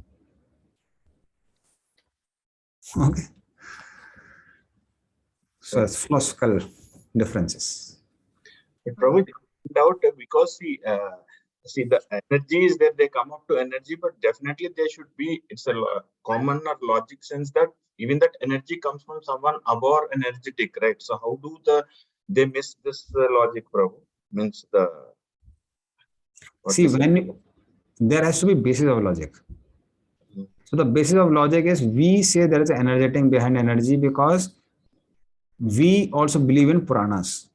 Okay. So it's philosophical differences. But Prabhu, doubt because see the energy is that they come up to energy, but definitely there should be, it's a common or logic sense that even that energy comes from someone above energetic, right? So how do they miss this logic, Prabhu? Means see, there has to be basis of logic. So the basis of logic is we say there is an energetic behind energy because we also believe in Puranas.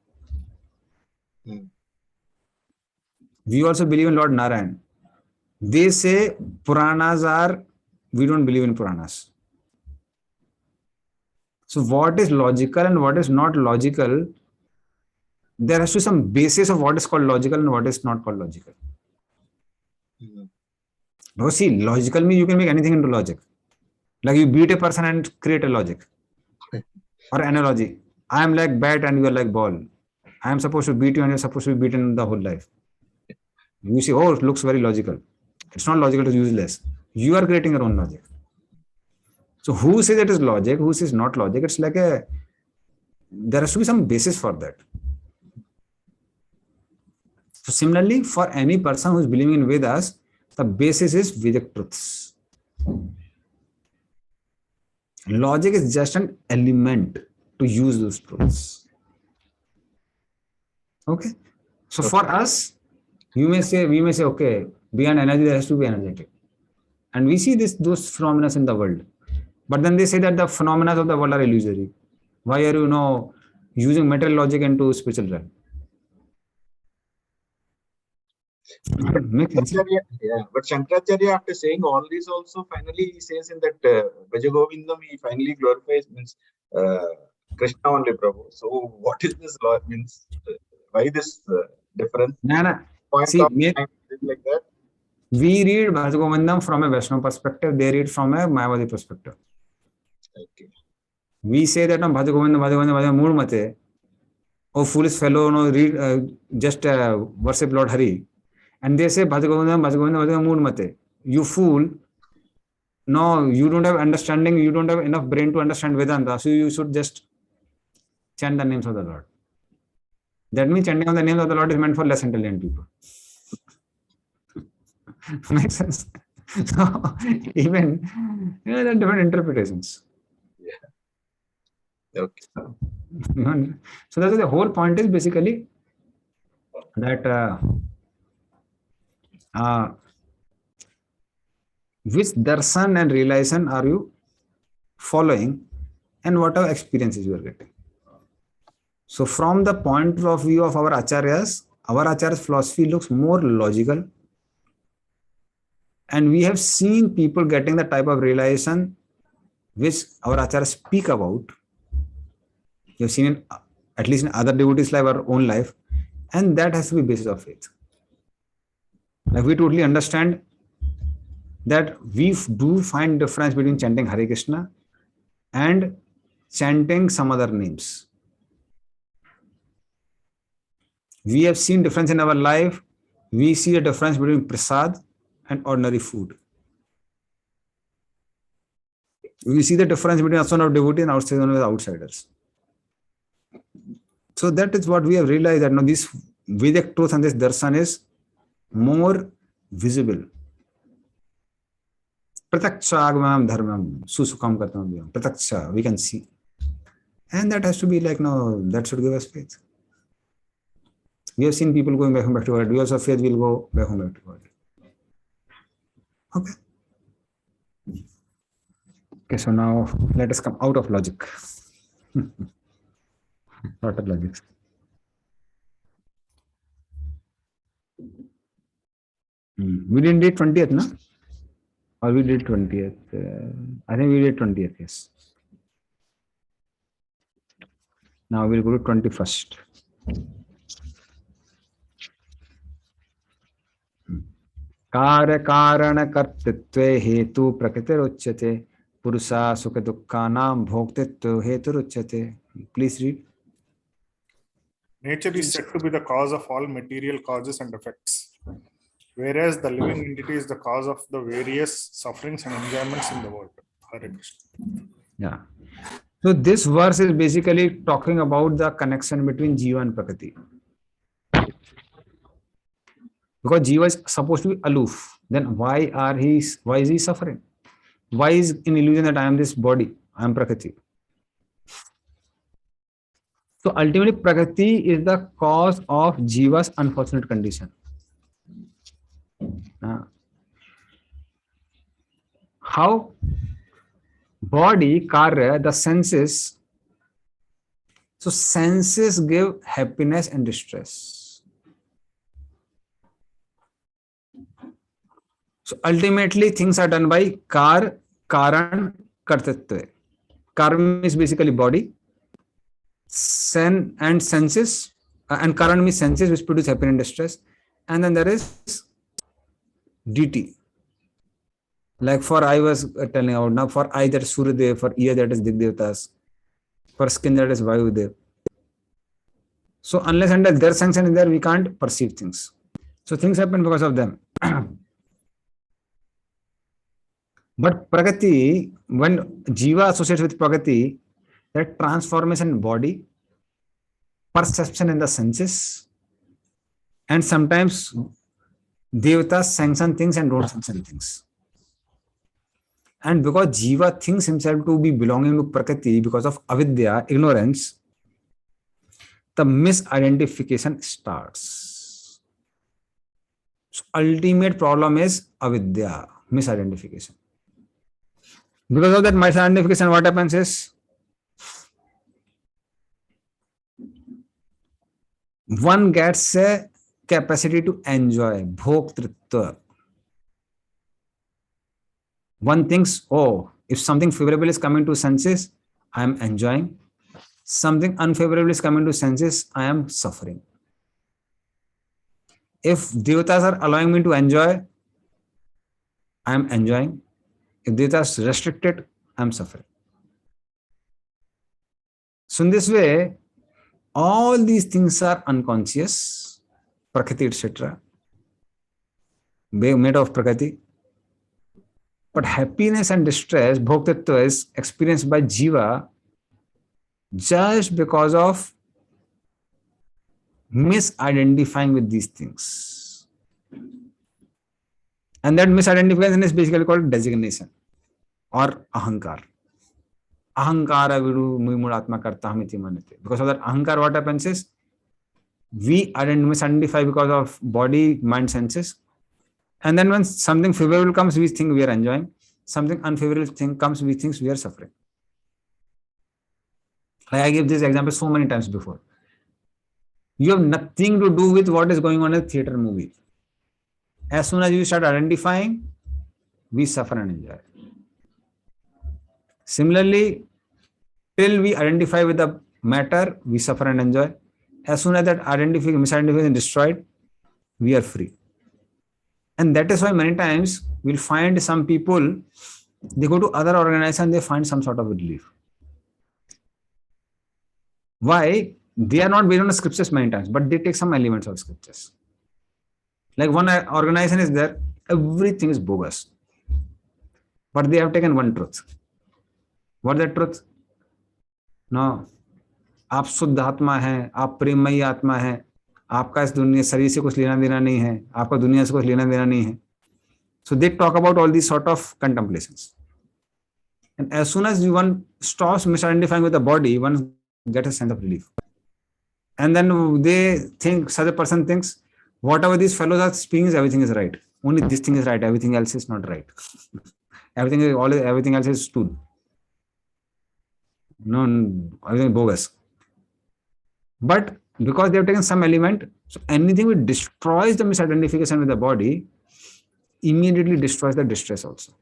We also believe in Lord Narayan. They say Puranas are, we don't believe in Puranas. So what is logical and what is not logical, there has to be some basis of what is called logical and what is not called logical. No, see, logical means you can make anything into logic. Like you beat a person and create a logic. Or analogy. I am like bat and you are like ball. I am supposed to beat you and you are supposed to be beaten the whole life. You see, oh, it looks very logical. It's not logical, it's useless. You are creating your own logic. So who says it is logic, who says not logic? It's like there has to be some basis for that. So similarly, for any person who is believing in Vedas, the basis is Vedic truths. Logic is just an element to use those truths. Okay. So for us, we may say, okay, beyond energy, there has to be energetic. And we see those phenomena in the world. But then they say that the phenomena of the world are illusory. Why are you using material logic into spiritual realm? Makes sense. Yeah, but Shankaracharya, after saying all this, also finally he says in that Bhajagovindam, he finally glorifies means Krishna only, Prabhu. So what is this law? Means why this difference? See, like that. We read Bhajagovindam from a Vaishnava perspective. They read from a Mayavadi perspective. Okay. We say that Bhajagovindam, mood mate. Oh, foolish fellow, read just worship Lord Hari. And they say Bhajagovindam, mood mate. You fool. No, you don't have understanding. You don't have enough brain to understand Vedanta. So you should just chant the names of the Lord. That means chanting of the names of the Lord is meant for less intelligent people. Makes sense. So even there are different interpretations. Yeah. Okay. So that's the whole point is basically that which darshan and realization are you following and what are experiences you are getting. So from the point of view of our Acharya's philosophy looks more logical. And we have seen people getting the type of realization which our Acharyas speak about. You have seen it at least in other devotees' life, our own life. And that has to be basis of faith. Like we totally understand that we do find difference between chanting Hare Krishna and chanting some other names. We have seen difference in our life. We see a difference between prasad and ordinary food. We see the difference between a son of devotee and outside with outsiders. So that is what we have realized, that this Vedic truth and this darshan is more visible. Prataksha agmam dharmam susukam kartam. Prataksha, we can see. And that has to be like, that should give us faith. We have seen people going back home back to God. We also have faith we'll go back home back to God. Okay. Okay, so now let us come out of logic. Out of logic. We didn't do 20th, no? Or we did 20th? I think we did 20th, yes. Now we'll go to 21st. कार्य कारण कर्तृत्वे हेतु प्रकृतिरुच्यते पुरुषा सुख दुःखानां भोक्तृत्व हेतुरुच्यते. Please read. Nature is said to be the cause of all material causes and effects, whereas the living entity is the cause of the various sufferings and enjoyments in the world. Hare Krishna. Yeah. So this verse is basically talking about the connection between Jiva and Prakriti. Because Jiva is supposed to be aloof. Then why is he suffering? Why is in illusion that I am this body? I am Prakriti. So ultimately, Prakriti is the cause of Jiva's unfortunate condition. How? Body, karya, the senses. So senses give happiness and distress. So ultimately, things are done by karan, kartritva. Karan is basically body. Sen and senses, and karan means senses which produce happiness and distress. And then there is DT. Like for eye was telling about now, for eye that is Suryadev, for ear that is Digdevtas, for skin that is Vayudev. So unless and their sanction is there, we can't perceive things. So things happen because of them. But Prakriti, when Jiva associates with Prakriti, that transformation in body, perception in the senses, And sometimes Devatas sanction things and don't sanction things. And because Jiva thinks himself to be belonging to Prakriti because of avidya, ignorance, the misidentification starts. So ultimate problem is avidya, misidentification. Because of that misidentification, what happens is one gets a capacity to enjoy, bhoktritva. One thinks, oh, if something favorable is coming to senses, I am enjoying. Something unfavorable is coming to senses, I am suffering. If devatas are allowing me to enjoy, I am enjoying. If devatas restricted, I am suffering. So in this way, all these things are unconscious, Prakriti, etc., made of Prakriti. But happiness and distress, bhoktitva, is experienced by Jiva just because of misidentifying with these things. And that misidentification is basically called designation or ahankar. Ahankara vidu muimuratma kartahamiti manate. Because of that ahankar, what happens is we misidentify because of body, mind, senses. And then when something favorable comes, we think we are enjoying. Something unfavorable thing comes, we think we are suffering. Like I gave this example so many times before. You have nothing to do with what is going on in a theater movie. As soon as you start identifying, we suffer and enjoy. Similarly, till we identify with the matter, we suffer and enjoy. As soon as that misidentification is destroyed, we are free. And that is why many times we'll find some people, they go to other organizations, they find some sort of relief. Why? They are not based on the scriptures many times, but they take some elements of scriptures. Like one organization is there, everything is bogus. But they have taken one truth. What is that truth? No. आप शुद्ध आत्मा हैं, आप प्रेममयी आत्मा हैं, आपका इस दुनिया शरीर से कुछ लेना देना नहीं है, आपका दुनिया से कुछ लेना देना नहीं है. So they talk about all these sort of contemplations. And as soon as one stops misidentifying with the body, one gets a sense of relief. And then they think, such a person thinks, whatever these fellows are speaking, everything is right. Only this thing is right, everything else is not right. Everything else is stood. No, everything is bogus. But because they have taken some element, so anything which destroys the misidentification with the body immediately destroys the distress also.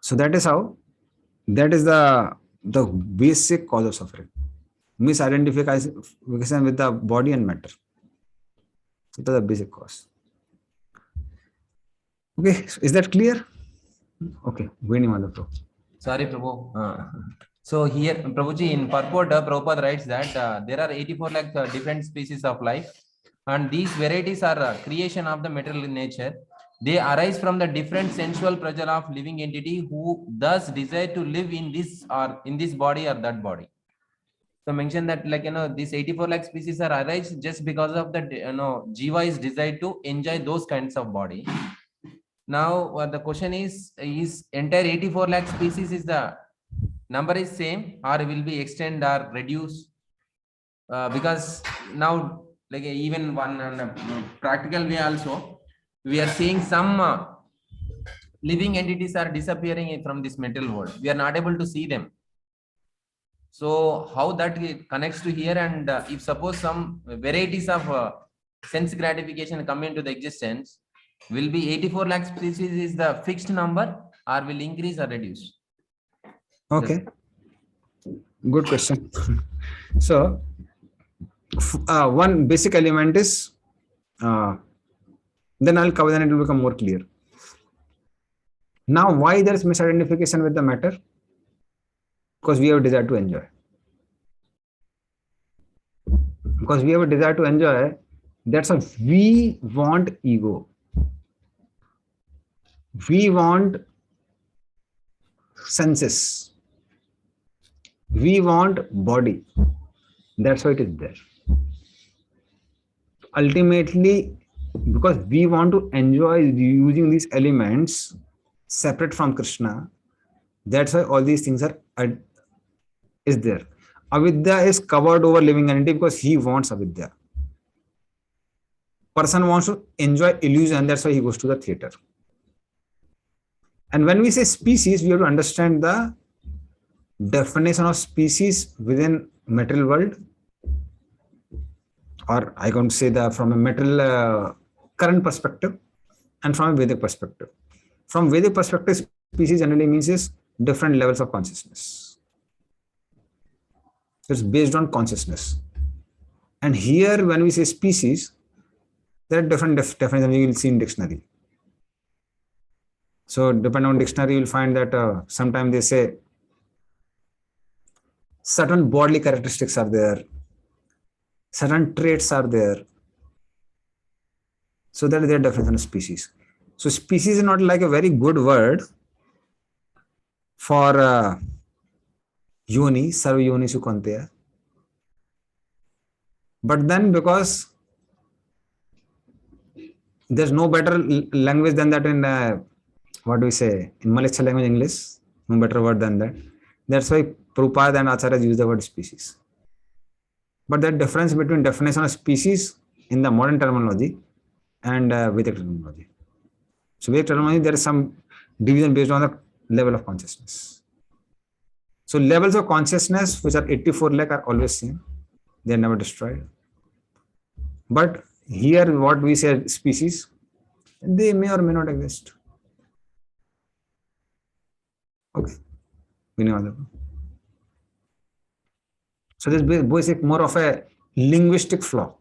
So that is how, that is the basic cause of suffering. Misidentification with the body and matter. So that is the basic cause. Okay, is that clear? Okay, Venimada Prabhu. Sorry, Prabhu. So here, Prabhuji, in purport, Prabhupada writes that there are 84 lakh different species of life, and these varieties are creation of the material in nature. They arise from the different sensual pressure of living entity who thus desire to live in this or in this body or that body. So mention that, like, these 84 lakh species are arise just because of the Jiva is desired to enjoy those kinds of body. Now the question is entire 84 lakh species is the number is same or will be extend or reduce? Because now, like, even one practical way also, we are seeing some living entities are disappearing from this material world. We are not able to see them. So how that connects to here, and if suppose some varieties of sense gratification come into the existence, will be 84 lakh species is the fixed number or will increase or reduce? Okay, good question. So one basic element is, then I'll cover, then it will become more clear. Now, why there is misidentification with the matter? Because we have a desire to enjoy. Because we have a desire to enjoy, that's why we want ego. We want senses. We want body. That's why it is there. ultimately, because we want to enjoy using these elements separate from Krishna, that's why all these things are is there. Avidya is covered over living entity because he wants avidya. Person wants to enjoy illusion, that's why he goes to the theater. And when we say species, we have to understand the definition of species within material world, or I can say that from a material current perspective and from a Vedic perspective. From Vedic perspective, species generally means is different levels of consciousness. So it's based on consciousness. And here, when we say species, there are different definitions you will see in dictionary. So depending on dictionary, you will find that sometimes they say certain bodily characteristics are there, certain traits are there. So that is their definition of species. So species is not like a very good word for yoni, sarva yoni sukantya. But then because there's no better language than that in what do we say in Malaysia language, English, no better word than that. That's why Prabhupada and Acharyas use the word species. But the difference between definition of species in the modern terminology and Vedic terminology. So Vedic terminology, there is some division based on the level of consciousness. So levels of consciousness, which are 84 lakh, are always same. They are never destroyed. But here, what we say species, they may or may not exist. Okay. We know that. So this is basic more of a linguistic flaw.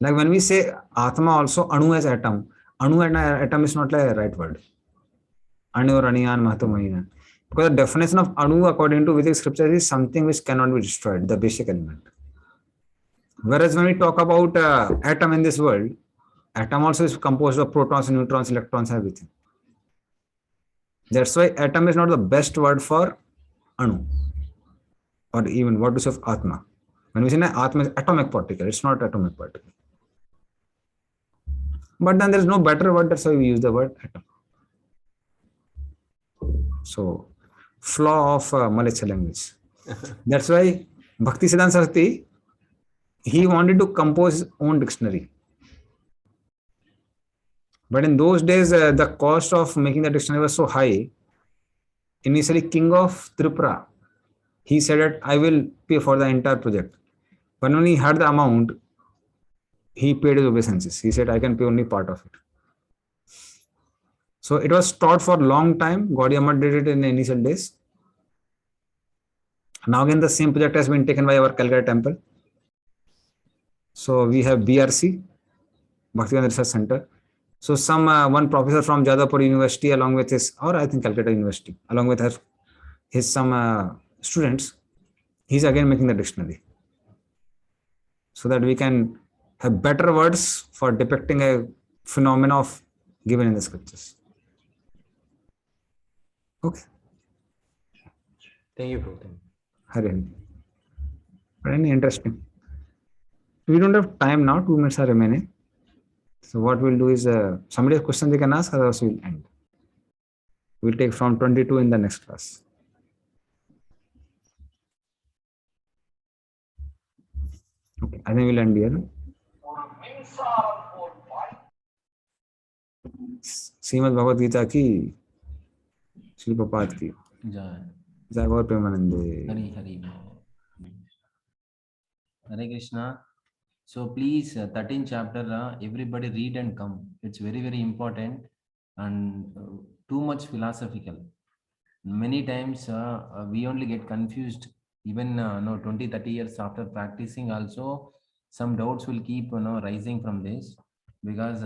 Like when we say Atma also, Anu as atom. Anu and atom is not like a right word. Anu or Aniyan, Mahatu Mahinan. Because the definition of Anu according to Vedic scripture is something which cannot be destroyed, the basic element. Whereas when we talk about atom in this world, atom also is composed of protons, neutrons, electrons, everything. That's why atom is not the best word for Anu. Or even what to say of Atma. When we say Atma is atomic particle, it's not atomic particle. But then there is no better word, that's why we use the word atom. So, flaw of Malaysia language. That's why Bhakti Siddhanta Saraswati, he wanted to compose his own dictionary. But in those days, the cost of making the dictionary was so high. Initially, king of Tripura, he said that I will pay for the entire project. But when he heard the amount, he paid his obeisances. He said, I can pay only part of it. So it was taught for a long time. Gaudiya Math did it in the initial days. Now again, the same project has been taken by our Calcutta temple. So we have BRC, Bhaktivedanta Research Center. So one professor from Jadavpur University, along with his, or I think Calcutta University, along with his some students, he's again making the dictionary. So that we can have better words for depicting a phenomena of given in the scriptures. Okay. Thank you, bro. Hari. Very interesting. We don't have time now. 2 minutes are remaining. So what we'll do is somebody has questions they can ask, otherwise we'll end. We'll take from 22 in the next class. Okay, I think we'll end here. Srimad Bhagavad Gita ki, Srila Prabhupada ki. Jai Gaur Premanande. Hari Hari. Hare Krishna. So please, 13th chapter, everybody read and come. It's very, very important and too much philosophical. Many times we only get confused. Even 20, 30 years after practicing also, some doubts will keep rising from this, because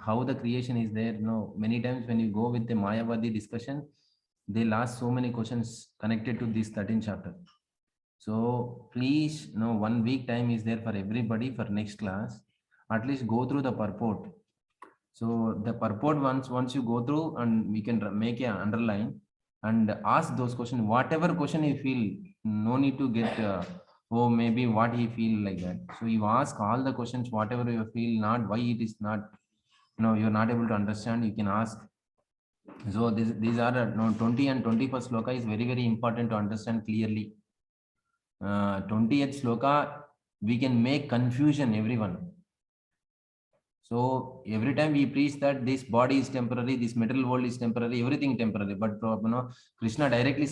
how the creation is there. Many times when you go with the Mayavadi discussion, they'll ask so many questions connected to this 13th chapter. So please, 1 week time is there for everybody for next class. At least go through the purport. So the purport once you go through, and we can make an underline and ask those questions. Whatever question you feel, no need to get oh, maybe what he feel like that. So you ask all the questions, whatever you feel, not why it is not, you're not able to understand, you can ask. So these are 20 and 21st sloka is very, very important to understand clearly. 20th sloka, we can make confusion everyone. So every time we preach that this body is temporary, this material world is temporary, everything temporary, but Krishna directly